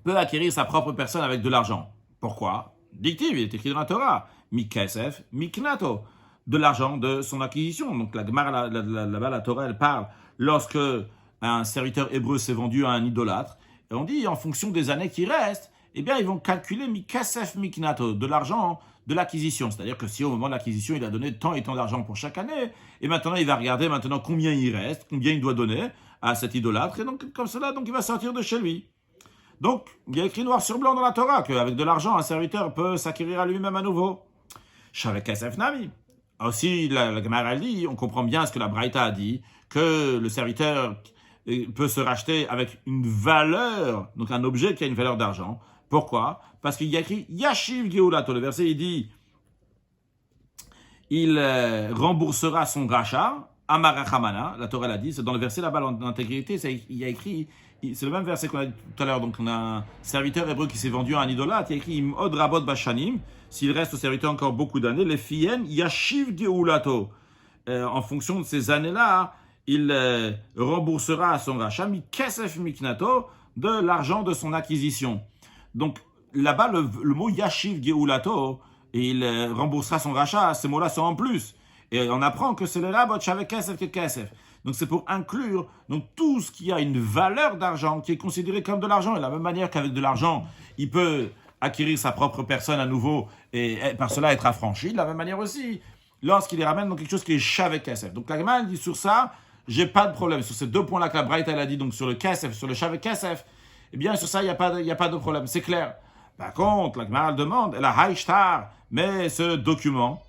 peut acquérir sa propre personne avec de l'argent. Pourquoi? Dictive, il est écrit dans la Torah. Mi kesef, mi knato, de l'argent de son acquisition. Donc la Gemara, là-bas, la Torah, elle parle lorsque un serviteur hébreu s'est vendu à un idolâtre. Et on dit, en fonction des années qui restent, eh bien, ils vont calculer mi kasef mi knato, de l'argent de l'acquisition. C'est-à-dire que si au moment de l'acquisition, il a donné tant et tant d'argent pour chaque année, et maintenant, il va regarder maintenant combien il reste, combien il doit donner à cet idolâtre, et donc, comme cela, donc, il va sortir de chez lui. Donc, il y a écrit noir sur blanc dans la Torah qu'avec de l'argent, un serviteur peut s'acquérir à lui-même à nouveau. Shavek kasef nami. Aussi, la Gemara dit, on comprend bien ce que la Braïta a dit, que le serviteur peut se racheter avec une valeur, donc un objet qui a une valeur d'argent. Pourquoi? Parce qu'il y a écrit Yashiv Geulato. Le verset, il dit, il remboursera son rachat, Amarachamana, la Torah l'a dit, c'est dans le verset là-bas, l'intégrité, il y a écrit, c'est le même verset qu'on a dit tout à l'heure, donc on a un serviteur hébreu qui s'est vendu à un idolâtre, il y a écrit Imod Rabot Bashanim, s'il reste au serviteur encore beaucoup d'années, les fiyen Yashiv Geulato. En fonction de ces années-là, il remboursera à son rachat, mi kesef miknato, de l'argent de son acquisition. Donc là-bas, le mot Yashiv Geulato, et il remboursera son rachat. Ces mots-là sont en plus. Et on apprend que c'est le rabot shaveh kesef que kesef. Donc c'est pour inclure donc tout ce qui a une valeur d'argent, qui est considéré comme de l'argent. Et de la même manière qu'avec de l'argent, il peut acquérir sa propre personne à nouveau et par cela être affranchi. De la même manière aussi, lorsqu'il les ramène dans quelque chose qui est shaveh kesef. Donc la Gemara dit sur ça, j'ai pas de problème. Sur ces deux points-là que la Braïta elle a dit, donc sur le kesef, sur le shaveh kesef, eh bien sur ça, il n'y a pas de problème. C'est clair. Par contre, la Gemara demande, elle a haïshtar, mais ce document,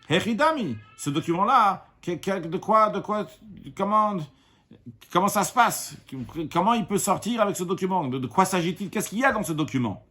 Hechidami, ce document-là, comment ça se passe? Comment il peut sortir avec ce document? De quoi s'agit-il? Qu'est-ce qu'il y a dans ce document?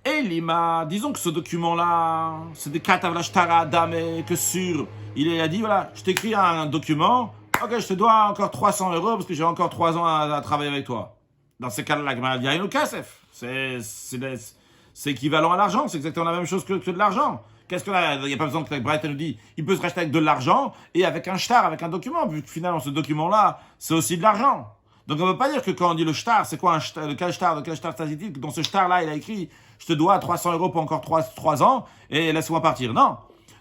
Et Lima, disons que ce document-là, c'est des katavlashtara dame, que sur, il a dit, voilà, je t'écris un document, ok, je te dois encore 300 € parce que j'ai encore 3 ans à travailler avec toi. Dans ces cas-là, la Gemara dit, il y a une kasef. C'est équivalent à l'argent, c'est exactement la même chose que de l'argent. Qu'est-ce que là, il n'y a pas besoin que la Braïta nous dit, il peut se racheter avec de l'argent et avec un shtar, avec un document, vu que finalement ce document-là, c'est aussi de l'argent. Donc on ne veut pas dire que quand on dit le shtar, c'est quoi un shtar, de quel shtar s'agit-il? Dans ce shtar-là, il a écrit, je te dois 300 € pour encore 3 ans et laisse-moi partir. Non.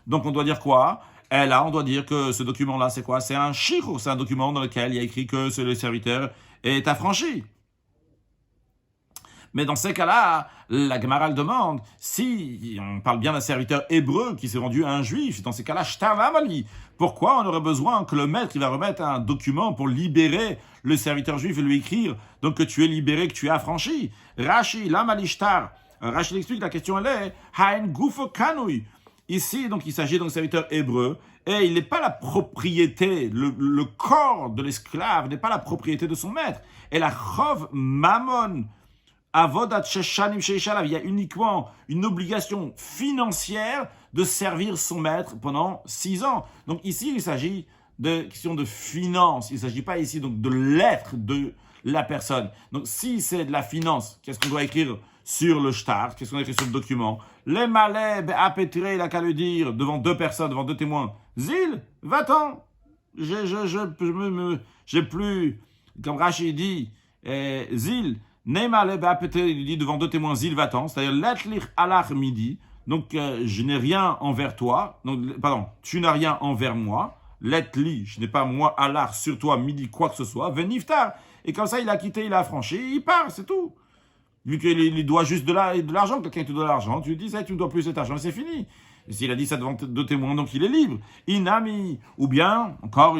Donc on doit dire quoi? Et là, on doit dire que ce document-là, c'est quoi? C'est un shichur, c'est un document dans lequel il y a écrit que le serviteur est affranchi. Mais dans ces cas-là, la Gemara demande, si on parle bien d'un serviteur hébreu qui s'est vendu à un juif, dans ces cas-là, shtar amali, pourquoi on aurait besoin que le maître il va remettre un document pour libérer le serviteur juif et lui écrire donc que tu es libéré, que tu es affranchi? Rashi, l'amali shtar. Rashi explique, la question elle est, haen gufo kanui. Ici, donc, il s'agit d'un serviteur hébreu et il n'est pas la propriété, le corps de l'esclave n'est pas la propriété de son maître. Et la chov mamon, avodat sheshanim sheishalav, il y a uniquement une obligation financière de servir son maître pendant 6 ans. Donc ici, il s'agit de question de finance. Il ne s'agit pas ici donc de l'être de la personne. Donc si c'est de la finance, qu'est-ce qu'on doit écrire sur le shtar? Qu'est-ce qu'on doit écrire sur le document? Les malais, apétré, il a qu'à le dire devant 2 personnes, devant 2 témoins. Zil, va-t'en. J'ai plus, comme Rachid dit, Zil, Neymale, il dit devant 2 témoins, Zil, va-t'en. C'est-à-dire, l'etlir alach midi. Donc, je n'ai rien envers toi. Donc, pardon, tu n'as rien envers moi. Letli, je n'ai pas moi alach sur toi midi quoi que ce soit. Veniftar. Et comme ça, il a quitté, il a affranchi, il part, c'est tout. Vu qu'il doit juste de l'argent, quelqu'un te doit de l'argent, tu lui dis, ça, tu ne dois plus cet argent, c'est fini. Et s'il a dit ça devant 2 témoins, donc il est libre. Inami. Ou bien, encore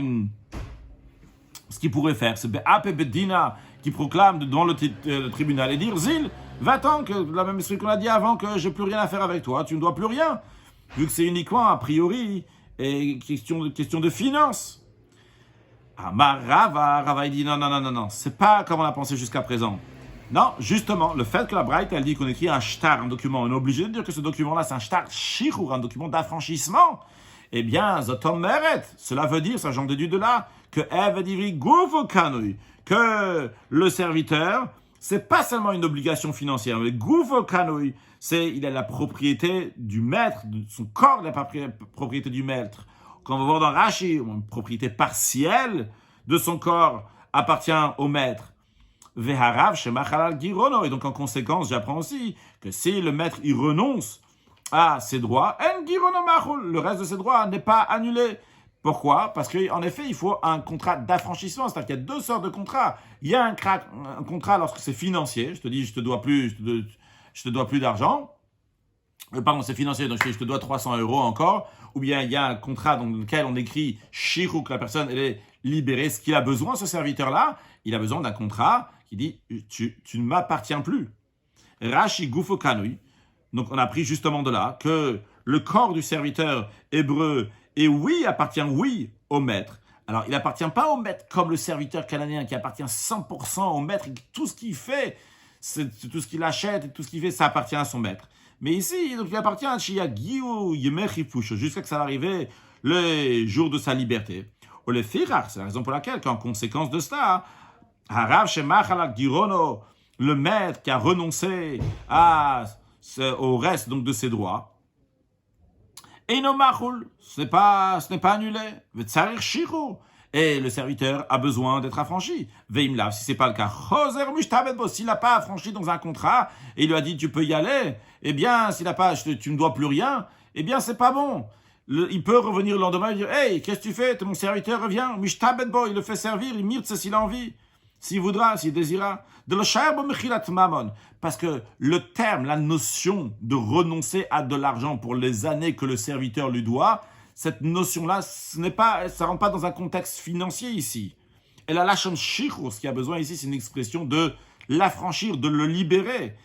ce qu'il pourrait faire, c'est Be'ap et Bedina qui proclame devant le tribunal et dire, Zil, va-t'en, que la même esprit qu'on a dit avant, que j'ai plus rien à faire avec toi, tu ne dois plus rien. Vu que c'est uniquement, a priori, question de finance. Rava, il dit, non, c'est pas comme on a pensé jusqu'à présent. Non, justement, le fait que la Braïta, elle dit qu'on écrit un shtar, un document, on est obligé de dire que ce document-là, c'est un shtar shichur, un document d'affranchissement. Eh bien, zotom meret, cela veut dire, ça j'en déduis de là, que evedivri gufo kanui, que le serviteur, c'est pas seulement une obligation financière, mais gufo kanui, il a la propriété du maître, son corps de la propriété du maître. Quand on va voir dans Rashi, une propriété partielle de son corps appartient au maître. Veharav shemachalal girono. Et donc en conséquence, j'apprends aussi que si le maître il renonce à ses droits, en girono machul, le reste de ses droits n'est pas annulé. Pourquoi? Parce qu'en effet, il faut un contrat d'affranchissement. C'est-à-dire qu'il y a 2 sortes de contrats. Il y a un contrat lorsque c'est financier. Je te dis, je te dois plus d'argent. Pardon, c'est financier, donc je te dois 300 € encore. Ou bien il y a un contrat dans lequel on écrit shichou, que la personne elle est libérée. Ce qu'il a besoin, ce serviteur-là, il a besoin d'un contrat qui dit tu ne m'appartiens plus. Rashi gufo kanui. Donc on a pris justement de là que le corps du serviteur hébreu appartient au maître. Alors il n'appartient pas au maître comme le serviteur cananéen qui appartient 100% au maître. Et tout ce qu'il fait, c'est tout ce qu'il achète et tout ce qu'il fait, ça appartient à son maître. Mais ici, donc, il appartient à Chiyagiu Yemechifush, jusqu'à ce que ça va arriver le jour de sa liberté. Ou le Firar, c'est la raison pour laquelle, qu'en conséquence de cela, Harav Shemachalak Girono, le maître qui a renoncé au reste donc, de ses droits, et no machul, ce n'est pas annulé. Vetsarir Shiro. Et le serviteur a besoin d'être affranchi. Veimlav, si c'est pas le cas, Choser Mushtabed Bo, s'il n'a pas affranchi dans un contrat, et il lui a dit tu peux y aller, eh bien, s'il n'a pas, tu ne dois plus rien, eh bien, c'est pas bon. Il peut revenir le lendemain et dire hey, qu'est-ce que tu fais? Mon serviteur revient, Mushtabed Bo, il le fait servir, il mirte s'il a envie, s'il voudra, s'il désira. De le Sha'er Mechilat Mammon, parce que le terme, la notion de renoncer à de l'argent pour les années que le serviteur lui doit, cette notion-là, ça ne rentre pas dans un contexte financier ici. Et la lachon shichur, ce qu'il y a besoin ici, c'est une expression de l'affranchir, de le libérer.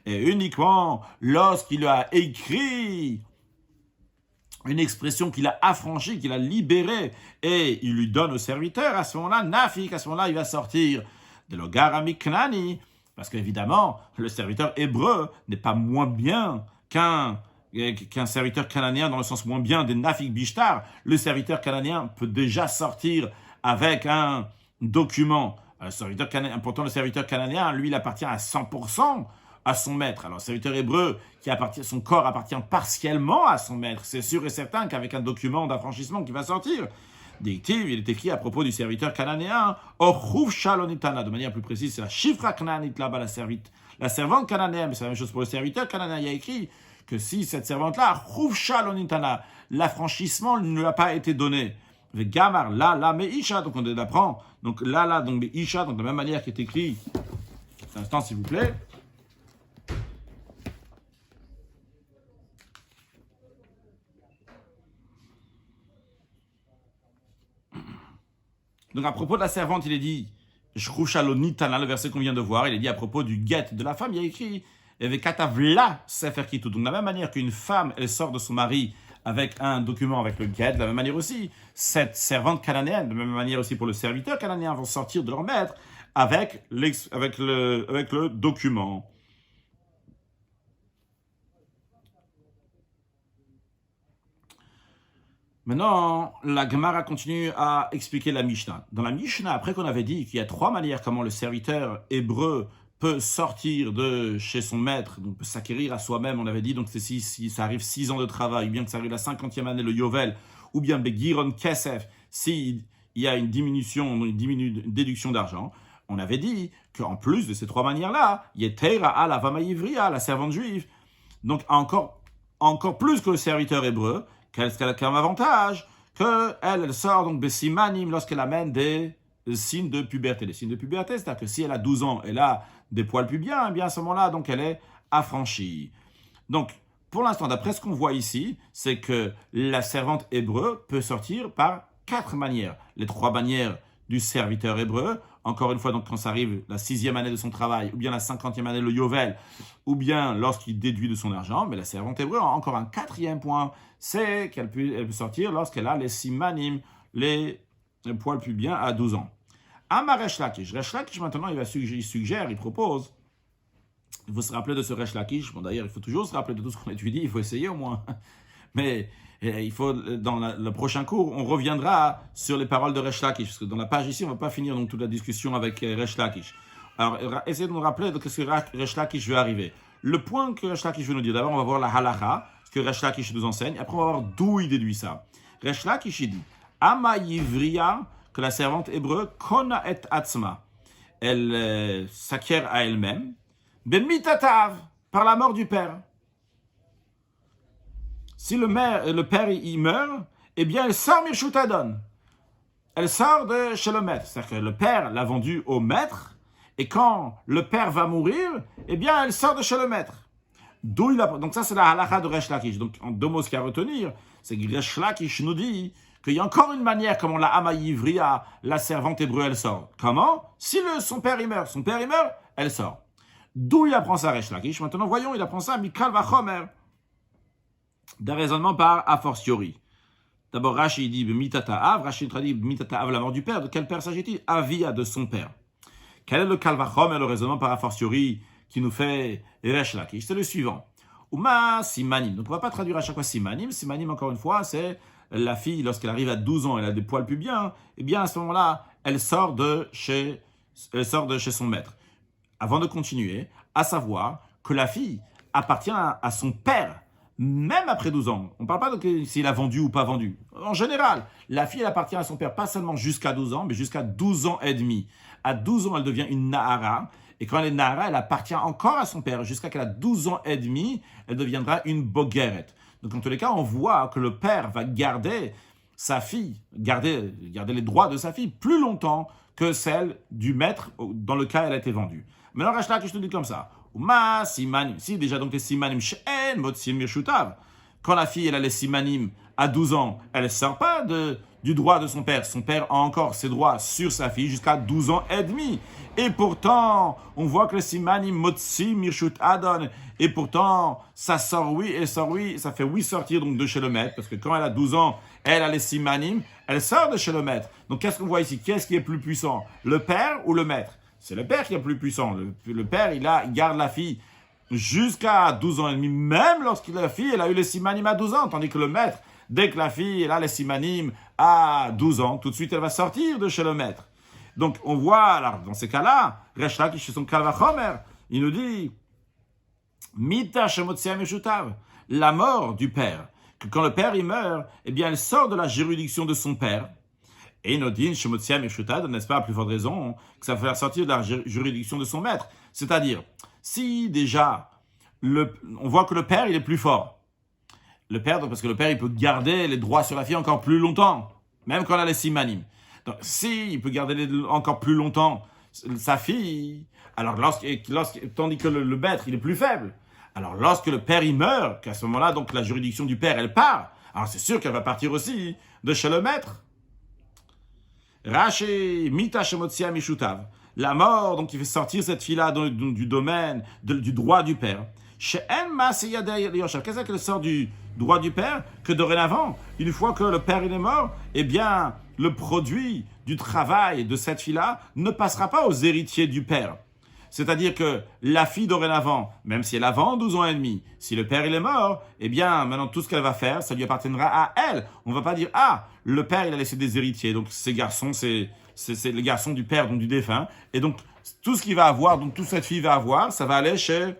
Et uniquement lorsqu'il a écrit une expression qu'il a affranchie, qu'il a libérée, et il lui donne au serviteur, à ce moment-là, Nafik, à ce moment-là, il va sortir de l'Ogarami Knani, parce qu'évidemment, le serviteur hébreu n'est pas moins bien qu'un serviteur cananéen, dans le sens moins bien des Nafik Bishtar. Le serviteur cananéen peut déjà sortir avec un document. Pourtant, le serviteur cananéen, lui, il appartient à 100% à son maître. Alors, le serviteur hébreu, son corps appartient partiellement à son maître. C'est sûr et certain qu'avec un document d'affranchissement qui va sortir, il est écrit à propos du serviteur cananéen, de manière plus précise, c'est la chifra cananite là-bas, la servante cananéenne, mais c'est la même chose pour le serviteur cananéen. Il y a écrit que si cette servante-là, l'affranchissement ne lui a pas été donné, Gamar, la, meisha, donc on apprend, donc la, donc meisha, donc de la même manière qui est écrit, un instant s'il vous plaît. Donc à propos de la servante, il est dit, le verset qu'on vient de voir, il est dit à propos du guet de la femme, il y a écrit, Vekatavla sefer kitu. Donc de la même manière qu'une femme, elle sort de son mari avec un document avec le guet, de la même manière aussi, cette servante cananéenne, de la même manière aussi pour le serviteur cananéen, vont sortir de leur maître avec le document. Maintenant, la Gemara continue à expliquer la Mishnah. Dans la Mishnah, après qu'on avait dit qu'il y a 3 manières comment le serviteur hébreu peut sortir de chez son maître, donc peut s'acquérir à soi-même, on avait dit, donc c'est si ça arrive 6 ans de travail, ou bien que ça arrive la 50e année, le Yovel, ou bien Begiron Kesef, s'il y a une déduction d'argent. On avait dit qu'en plus de ces 3 manières-là, il y a Teira à la Vama Ivria, la servante juive. Donc encore plus que le serviteur hébreu, qu'elle a comme avantage qu'elle sort donc Bessimanim lorsqu'elle amène des signes de puberté. Les signes de puberté, c'est-à-dire que si elle a 12 ans, elle a des poils pubiens, eh bien à ce moment-là, donc elle est affranchie. Donc, pour l'instant, d'après ce qu'on voit ici, c'est que la servante hébreu peut sortir par 4 manières. Les 3 manières du serviteur hébreu, encore une fois, donc quand ça arrive la 6e année de son travail, ou bien la 50e année, le Yovel, ou bien lorsqu'il déduit de son argent, mais la servante hébreu a encore un 4e point, c'est qu'elle peut sortir lorsqu'elle a les simanim, les poils pubiens à 12 ans. Amar Resh Lakish. Resh Lakish, maintenant, il propose, il faut se rappeler de ce Resh Lakish. Bon, d'ailleurs, il faut toujours se rappeler de tout ce qu'on étudie, il faut essayer au moins. Mais il faut, dans le prochain cours, on reviendra sur les paroles de Resh Lakish, parce que dans la page ici, on ne va pas finir donc, toute la discussion avec Resh Lakish. Alors, essayez de nous rappeler de ce que Resh Lakish veut arriver. Le point que Resh Lakish veut nous dire, d'abord, on va voir la halacha, ce que Resh Lakish nous enseigne, après on va voir d'où il déduit ça. Resh Lakish, il dit, Ama Yivriya, que la servante hébreu, Kona et Atzma, elle s'acquiert à elle-même, Bemitatav, par la mort du père. Si le père il meurt, eh bien elle sort Mirshutadon. Elle sort de chez le maître. C'est-à-dire que le père l'a vendue au maître, et quand le père va mourir, eh bien elle sort de chez le maître. Donc ça c'est la halakha de Resh Lakish. Donc en 2 mots ce qu'il y a à retenir, c'est que Resh Lakish nous dit qu'il y a encore une manière comment la Amaïvria, la servante hébreu, elle sort. Comment? Si son père il meurt, elle sort. D'où il apprend ça Resh Lakish? Maintenant voyons, il apprend ça à Mikal Vachomer. D'un raisonnement par a fortiori. D'abord Rashi dit Mitata Av, Rashi traduit Mitata Av, la mort du père. De quel père s'agit-il? Avia, de son père. Quel est le Kal Vachomer, le raisonnement par a fortiori qui nous fait Resh Lakish? C'est le suivant. Uma Simanim. On ne pourra pas traduire à chaque fois Simanim. Simanim, encore une fois, c'est la fille, lorsqu'elle arrive à 12 ans, elle a des poils pubiens, eh bien à ce moment-là, elle sort de chez son maître. Avant de continuer, à savoir que la fille appartient à son père, même après 12 ans. On ne parle pas de s'il a vendu ou pas vendu. En général, la fille, elle appartient à son père pas seulement jusqu'à 12 ans, mais jusqu'à 12 ans et demi. À 12 ans, elle devient une Nahara. Et quand elle est Nahara, elle appartient encore à son père. Jusqu'à qu'elle a 12 ans et demi, elle deviendra une Bogeret. Donc, en tous les cas, on voit que le père va garder sa fille, garder les droits de sa fille plus longtemps que celle du maître dans le cas où elle a été vendue. Maintenant, Rachla, que je te dis comme ça. Ma simanim, si déjà donc les simanim she'en motsim mirshutav. Quand la fille elle a les simanim à 12 ans, elle ne sort pas du droit de son père. Son père a encore ses droits sur sa fille jusqu'à 12 ans et demi. Et pourtant, on voit que les simanim motsim mirshut adon. Et pourtant, ça sort oui, ça fait oui sortir donc de chez le maître. Parce que quand elle a 12 ans, elle a les simanim, elle sort de chez le maître. Donc qu'est-ce qu'on voit ici? Qu'est-ce qui est plus puissant? Le père ou le maître? C'est le père qui est plus puissant. Le père, il garde la fille jusqu'à 12 ans et demi, même lorsque la fille, elle a eu les simanim à 12 ans. Tandis que le maître, dès que la fille, elle a les simanim à 12 ans, tout de suite, elle va sortir de chez le maître. Donc, on voit, alors, dans ces cas-là, Resh Lakish, chez son Kalvachomer, il nous dit, Mita Shemotsia Meshutav, la mort du père. Que quand le père, il meurt, eh bien, elle sort de la juridiction de son père. Et Nodin, Shemotsia Meshutad, n'est-ce pas, à plus forte raison, que ça va faire sortir de la juridiction de son maître. C'est-à-dire, si déjà, on voit que le père, il est plus fort. Le père, parce que le père, il peut garder les droits sur la fille encore plus longtemps, même quand elle a les simanim. Donc, si il peut garder encore plus longtemps sa fille, alors tandis que le maître, il est plus faible. Alors, lorsque le père, il meurt, qu'à ce moment-là, donc la juridiction du père, elle part. Alors, c'est sûr qu'elle va partir aussi de chez le maître. Raché, Mita Shemotsia Mishutav. La mort, donc, qui fait sortir cette fille-là du domaine, du droit du père. Qu'est-ce qu'elle sort du droit du père? Que dorénavant, une fois que le père il est mort, eh bien, le produit du travail de cette fille-là ne passera pas aux héritiers du père. C'est-à-dire que la fille dorénavant, même si elle a 12 ans et demi, si le père il est mort, eh bien, maintenant tout ce qu'elle va faire, ça lui appartiendra à elle. On ne va pas dire, le père il a laissé des héritiers, donc ces garçons, c'est les garçons du père, donc du défunt, et donc tout ce qu'il va avoir, donc toute cette fille va avoir, ça va aller chez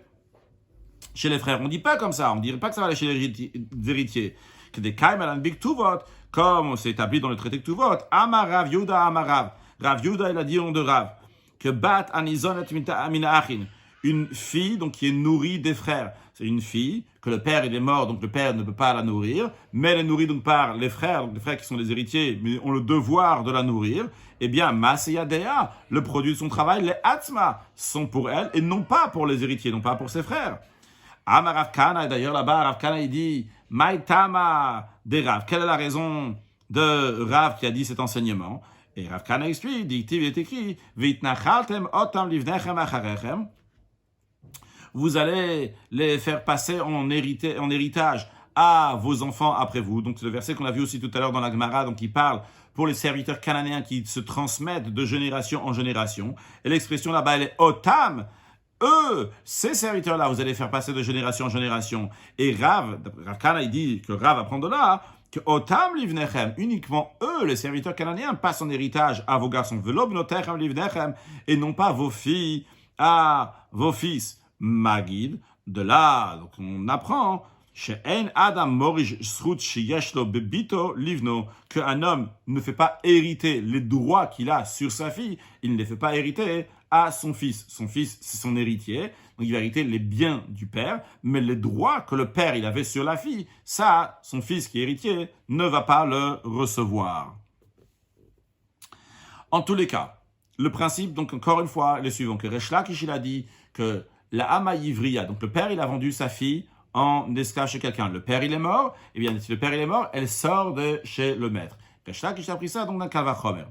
les frères. On ne dit pas comme ça, on ne dirait pas que ça va aller chez les héritiers. Que des kaim alan big tuvot, comme c'est établi dans le traité de Tuvot, Amarav Yuda Amarav. Rav Yuda, il a dit au nom de Rav, que bat anizon et amina achin, une fille donc qui est nourrie des frères. C'est une fille que le père il est mort, donc le père ne peut pas la nourrir, mais elle est nourrie donc par les frères, donc les frères qui sont les héritiers, mais ont le devoir de la nourrir. Eh bien, Maseyadea, le produit de son travail, les Atzma, sont pour elle et non pas pour les héritiers, non pas pour ses frères. Amar Rav Kana, et d'ailleurs là-bas, Rav Kana il dit Maïtama de Rav. Quelle est la raison de Rav qui a dit cet enseignement? Et Rav Kana explique, il est écrit Vitnachaltem otam livnechem acharechem. Vous allez les faire passer en héritage à vos enfants après vous. Donc c'est le verset qu'on a vu aussi tout à l'heure dans la Gemara, donc il parle pour les serviteurs cananéens qui se transmettent de génération en génération. Et l'expression là-bas, elle est otam. Eux, ces serviteurs-là, vous allez faire passer de génération en génération. Et Rav Kana, il dit que Rav apprend de là, que Otam livnechem, uniquement eux, les serviteurs cananéens, passent en héritage à vos garçons. Velob notechem livnechem, et non pas vos filles à vos fils. Magid, de là, donc on apprend, she'en adam morish srut sheyeshlo bebito livno, qu'un homme ne fait pas hériter les droits qu'il a sur sa fille, il ne les fait pas hériter à son fils. Son fils, c'est son héritier, donc il va hériter les biens du père, mais les droits que le père il avait sur la fille, ça, son fils qui est héritier, ne va pas le recevoir. En tous les cas, le principe, donc encore une fois, est le suivant, que Resh Lakish il a dit que la Hama Yivriya, donc le père il a vendu sa fille en esclave chez quelqu'un. Le père il est mort, et bien si le père il est mort, elle sort de chez le maître. Resh Lakish a pris ça donc d'un Kalvachomer.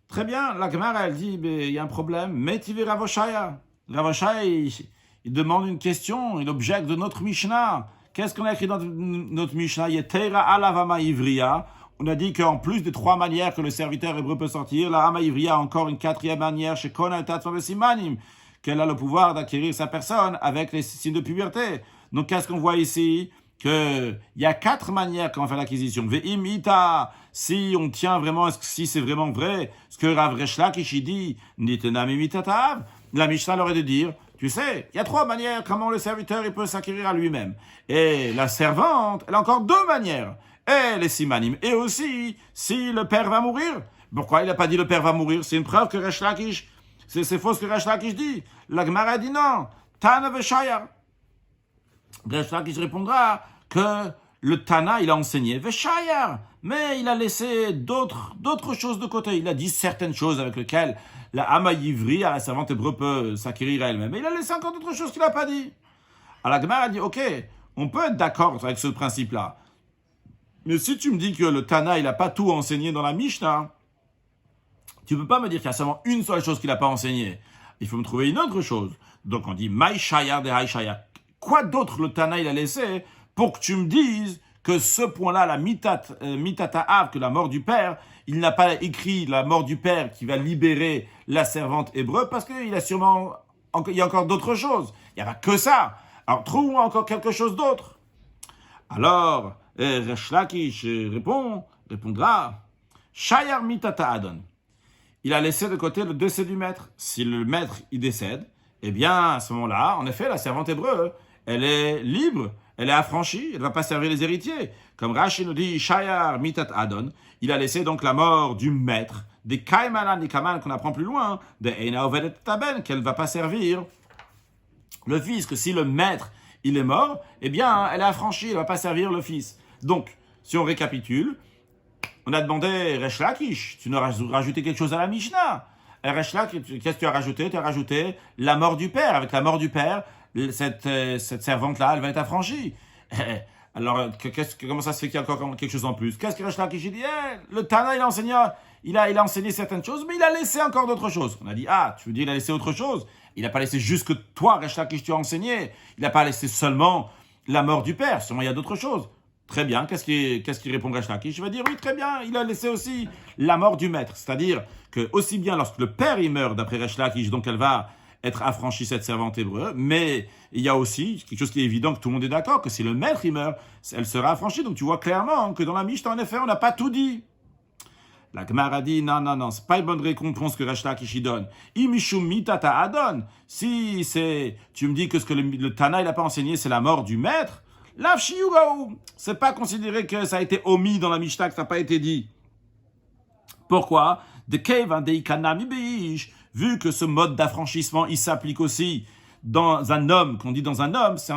Très bien, la Gemara, elle dit, il y a un problème. Mais tu veux Ravoshaya. Ravoshaya, il demande une question, il objecte de notre Mishnah. Qu'est-ce qu'on a écrit dans notre Mishnah? Yetera alavama ivriya. On a dit qu'en plus des 3 manières que le serviteur hébreu peut sortir, la Hama Ivriya a encore une 4e manière chez Kona et Tatzma Simanim, qu'elle a le pouvoir d'acquérir sa personne avec les signes de puberté. Donc qu'est-ce qu'on voit ici? Qu'il y a 4 manières comment faire l'acquisition. Ve'imita, si on tient vraiment, si c'est vraiment vrai, ce que Rav Resh Lakish dit, Nitenam imitatav, la Mishnah aurait de dire Tu sais, il y a 3 manières comment le serviteur il peut s'acquérir à lui-même. Et la servante, elle a encore 2 manières. Et les simanim. Et aussi, si le père va mourir. Pourquoi il n'a pas dit le père va mourir? C'est une preuve que Resh Lakish, c'est faux ce que Resh Lakish dit. La Gemara dit non. Tana veshayar. Resh Lakish répondra que le Tana, il a enseigné veshayar. Mais il a laissé d'autres choses de côté. Il a dit certaines choses avec lesquelles la Amayivri, la servante hébreu, peut s'acquérir à elle-même. Mais il a laissé encore d'autres choses qu'il n'a pas dit. Alors la Gemara dit, ok, on peut être d'accord avec ce principe-là. Mais si tu me dis que le Tana, il n'a pas tout enseigné dans la Mishnah, tu ne peux pas me dire qu'il y a seulement une seule chose qu'il n'a pas enseigné. Il faut me trouver une autre chose. Donc on dit, Maï Shayar de Haï Shayar. Quoi d'autre le Tana, il a laissé pour que tu me dises que ce point-là, la mitata av, que la mort du père, il n'a pas écrit la mort du père qui va libérer la servante hébreu parce qu'il a sûrement, il y a encore d'autres choses. Il n'y a pas que ça. Alors trouve-moi encore quelque chose d'autre. Alors, Resh Lakish répondra, Shayar mitata adon. Il a laissé de côté le décès du maître. Si le maître, il décède, eh bien, à ce moment-là, en effet, la servante hébreu, elle est libre, elle est affranchie, elle ne va pas servir les héritiers. Comme Rashi nous dit, Shayar mitat adon, il a laissé donc la mort du maître, des kaimanan, des kaman qu'on apprend plus loin, de eina ovedet taben, qu'elle ne va pas servir le fils, que si le maître, il est mort, eh bien, elle est affranchie, elle ne va pas servir le fils. Donc, si on récapitule, on a demandé Resh Lakish, tu nous as rajouté quelque chose à la Mishnah. Resh Lakish, qu'est-ce que tu as rajouté? Tu as rajouté la mort du père. Avec la mort du père, cette servante-là, elle va être affranchie. Alors, comment ça se fait qu'il y a encore quelque chose en plus? Qu'est-ce que Resh Lakish dit? Le Tana, il a enseigné certaines choses, mais il a laissé encore d'autres choses. On a dit, tu veux dire qu'il a laissé autre chose? Il n'a pas laissé juste que toi, Resh Lakish, tu as enseigné. Il n'a pas laissé seulement la mort du père. Sûrement, il y a d'autres choses. Très bien, qu'est-ce qu'il répond Resh Lakish? Je vais dire, oui, très bien, il a laissé aussi la mort du maître. C'est-à-dire que aussi bien lorsque le père il meurt, d'après Resh Lakish, donc elle va être affranchie, cette servante hébreu, mais il y a aussi quelque chose qui est évident, que tout le monde est d'accord, que si le maître il meurt, elle sera affranchie. Donc tu vois clairement que dans la Mishnah, en effet, on n'a pas tout dit. La Gemara dit, non, c'est pas une bonne récompense que Resh Lakish donne. Imishum mitata adon. Si tu me dis que ce que le Tana il n'a pas enseigné, c'est la mort du maître, c'est pas considéré que ça a été omis dans la Mishnah, que ça n'a pas été dit. Pourquoi? Vu que ce mode d'affranchissement, il s'applique aussi dans un homme, qu'on dit dans un homme, c'est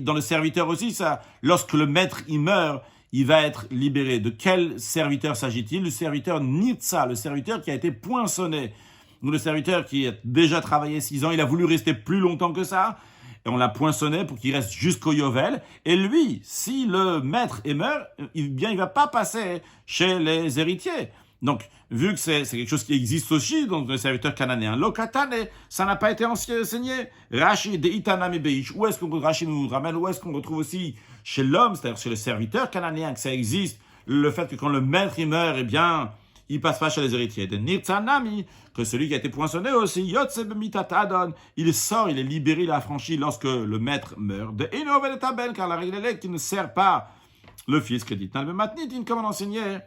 dans le serviteur aussi, ça. Lorsque le maître, il meurt, il va être libéré. De quel serviteur s'agit-il? Le serviteur Nitsa, le serviteur qui a été poinçonné. Le serviteur qui a déjà travaillé 6 ans, il a voulu rester plus longtemps que ça, et on l'a poinçonné pour qu'il reste jusqu'au Yovel. Et lui, si le maître meurt, il va pas passer chez les héritiers. Donc, vu que c'est quelque chose qui existe aussi dans le serviteur cananéen, Lokatane, ça n'a pas été enseigné. Rashi de Itanami Beish, où est-ce qu'on Rashi nous ramène, où est-ce qu'on retrouve aussi chez l'homme, c'est-à-dire chez le serviteur cananéen, que ça existe, le fait que quand le maître meurt, eh bien, il passe pas chez les héritiers. De Nirtsanami, que celui qui a été poinçonné aussi, Yotseb Mitatadon, il sort, il est libéré, il est affranchi lorsque le maître meurt. De Enovel Tabel, car la règle est qui ne sert pas le fils que dit. Matnitin, comme on enseignait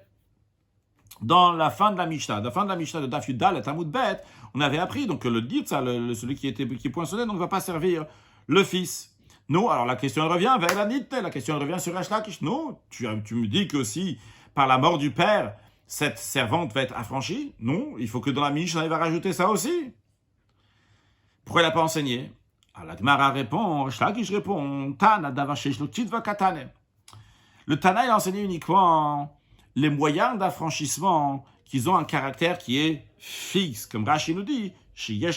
dans la fin de la Mishnah, de Daf Yudal et Talmud Bet, on avait appris donc que le dit, celui qui est poinçonné, donc ne va pas servir le fils. Non, alors la question revient vers la Nit, la question revient sur Resh Lakish. Non, tu me dis que si par la mort du père, cette servante va être affranchie? Non, il faut que dans la Mishnah, il va rajouter ça aussi. Pourquoi il n'a pas enseigné? Alors la Gemara répond, Resh Lakish répond, Tana davashesh lo titva katane. Le Tana, il a enseigné uniquement les moyens d'affranchissement qui ont un caractère qui est fixe, comme Rashi nous dit.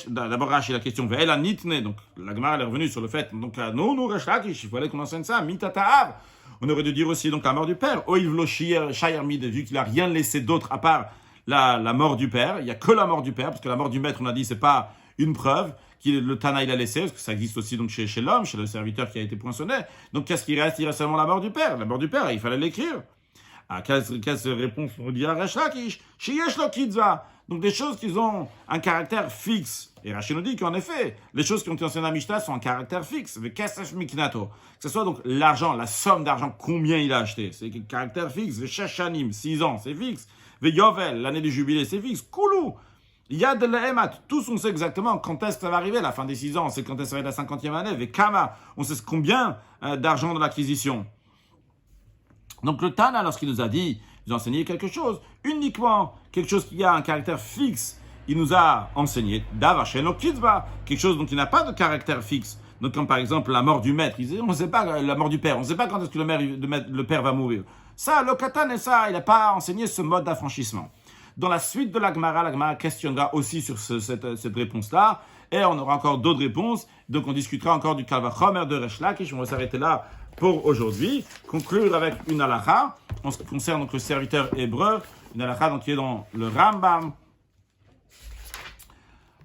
D'abord, Rashi, la question, Ve'ela nitne, donc la Gemara est revenue sur le fait, donc non, Resh Lakish, il fallait qu'on enseigne ça, mitata. On aurait dû dire aussi donc la mort du père. Oivlo shayar mid, vu qu'il n'a rien laissé d'autre à part la mort du père. Il n'y a que la mort du père, parce que la mort du maître, on a dit, c'est pas une preuve le Tana il a laissé, parce que ça existe aussi donc chez l'homme, chez le serviteur qui a été poinçonné. Donc qu'est-ce qu'il reste? Il reste seulement la mort du père. La mort du père, il fallait l'écrire. Quelle réponse on dit à Resh Lakish? Sheyesh lo kitzva. Donc des choses qui ont un caractère fixe. Et Rashi nous dit qu'en effet, les choses qui ont été enseignées à Mishnah sont un caractère fixe. Que ce soit donc l'argent, la somme d'argent, combien il a acheté. C'est un caractère fixe. Le Shashanim, 6 ans, c'est fixe. Le Yovel, l'année du jubilé, c'est fixe. Koulou. Il y a de l'Emat. Tous, on sait exactement quand est-ce que ça va arriver, la fin des 6 ans. On sait quand est-ce que ça va être la 50e année. Avec Kama, on sait combien d'argent de l'acquisition. Donc le Tana, lorsqu'il nous a dit, il nous a enseigné quelque chose, uniquement quelque chose qui a un caractère fixe, il nous a enseigné Davasheno Kitzba, quelque chose dont il n'a pas de caractère fixe. Donc comme par exemple la mort du maître, on ne sait pas la mort du père, on ne sait pas quand est-ce que le père va mourir. Ça, le Katan et ça, il n'a pas enseigné ce mode d'affranchissement. Dans la suite de la Gemara questionnera aussi sur cette réponse-là, et on aura encore d'autres réponses, donc on discutera encore du Kal Vachomer de Resh Lakish. On va s'arrêter là pour aujourd'hui, conclure avec une halakha en ce qui concerne donc le serviteur hébreu, une halakha donc qui est dans le Rambam.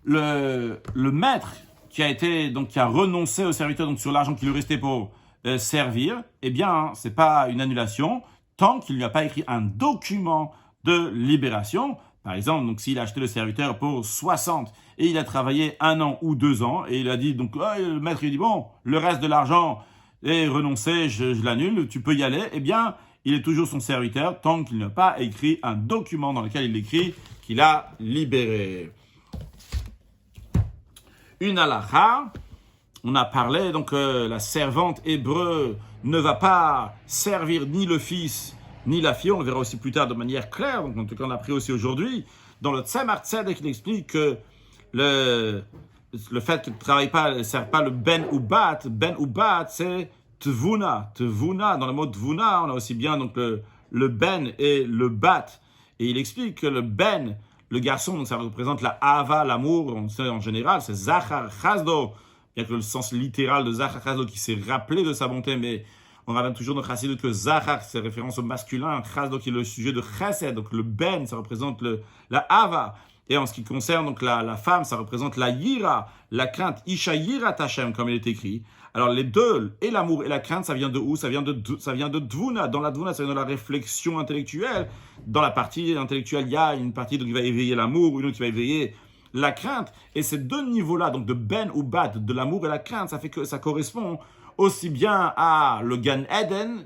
Le maître qui a renoncé au serviteur donc sur l'argent qui lui restait pour servir, eh bien, c'est pas une annulation tant qu'il lui a pas écrit un document de libération. Par exemple, donc s'il a acheté le serviteur pour 60 et il a travaillé 1 an ou 2 ans et il a dit donc le maître il dit bon, le reste de l'argent est renoncé, je l'annule, tu peux y aller. Eh bien, il est toujours son serviteur tant qu'il n'a pas écrit un document dans lequel il écrit qu'il a libéré. Une halakha, on a parlé donc la servante hébreu ne va pas servir ni le fils ni la fille, on le verra aussi plus tard de manière claire, donc en tout cas on a appris aussi aujourd'hui, dans le Tzemar Tzedek, il explique que le fait qu'il ne travaille pas, ne sert pas le ben ou bat, c'est tvuna, dans le mot tvuna, on a aussi bien donc le ben et le bat, et il explique que le ben, le garçon, donc ça représente la hava, l'amour, on sait en général, c'est Zachar Chazdo, bien que le sens littéral de Zachar Chazdo qui s'est rappelé de sa bonté, mais on ramène toujours dans Chassidut que Zachar, c'est référence au masculin, Chazdo qui est le sujet de Chesed, donc le Ben, ça représente la Hava. Et en ce qui concerne donc la femme, ça représente la Yira, la crainte, Isha Yirat Hashem, comme il est écrit. Alors les deux, et l'amour et la crainte, ça vient de où? Ça vient de Dvuna. Dans la Dvuna, ça vient de la réflexion intellectuelle. Dans la partie intellectuelle, il y a une partie donc, qui va éveiller l'amour, une autre qui va éveiller la crainte. Et ces deux niveaux-là, donc de Ben ou Bat, de l'amour et la crainte, ça fait que ça correspond aussi bien à le Gan Eden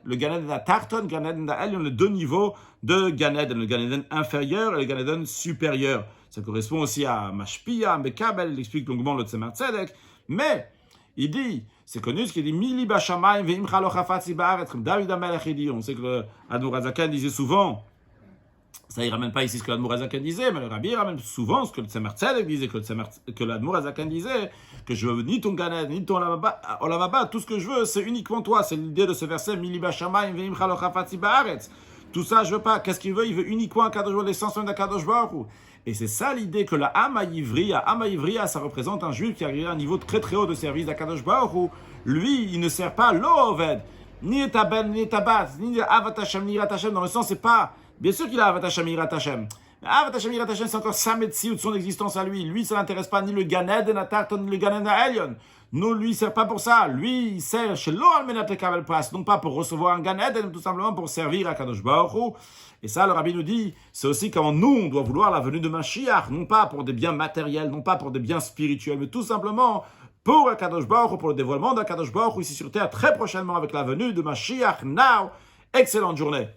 à Tarton, Gan Eden à Elion, les deux niveaux de Gan Eden, le Gan Eden inférieur et le Gan Eden supérieur. Ça correspond aussi à Mashpia, Mekabel, il explique longuement le Tzemar Tzedek, mais il dit, c'est connu ce qu'il dit, Mili Bashamayim ve'imcha lo chafatzi ba'aretz, comme David HaMelech il dit, on sait que le Admor HaZaken disait souvent, ça ne ramène pas ici ce que l'Admor HaZaken disait, mais le Rabbi ramène souvent ce que le Tzemar Tzedek disait, que l'Admor HaZaken disait, que je veux ni ton Ganed, ni ton Olamaba, tout ce que je veux, c'est uniquement toi. C'est l'idée de ce verset, Mili Bashamayim ve'imcha lo chafatzi ba'aretz. Tout ça, je veux pas. Qu'est-ce qu'il veut? Il veut uniquement un Kadosh Baruch Hu, l'essence d'un Kadosh Baruch Hu. Et c'est ça l'idée que la Ama Ivriya, ça représente un juif qui arrive à un niveau très très haut de service d'Akadosh Baruch Hu. Lui, il ne sert pas l'Oved, ni ta ben, ni ta bat, ni Avat Hashem, ni Yirat Hashem. Dans le sens, c'est pas. Bien sûr qu'il a Avat Hashem, Yirat Hashem. Avat Hashem, Yirat Hashem, c'est encore sa médecine de son existence à lui. Lui, ça l'intéresse pas ni le Ganed na Tarton, ni le Ganed na Elion. Non, lui, il sert pas pour ça. Lui, il sert chez l'Oal Menat Kabel Pras, non pas pour recevoir un Ganed, mais tout simplement pour servir à Kadosh Baruch Hu. Et ça, le Rabbi nous dit, c'est aussi comment nous, on doit vouloir la venue de Mashiach, non pas pour des biens matériels, non pas pour des biens spirituels, mais tout simplement pour Akadosh Baruch Hu, pour le dévoilement d'Akadosh Baruch Hu ici sur terre, très prochainement avec la venue de Mashiach. Now, excellente journée.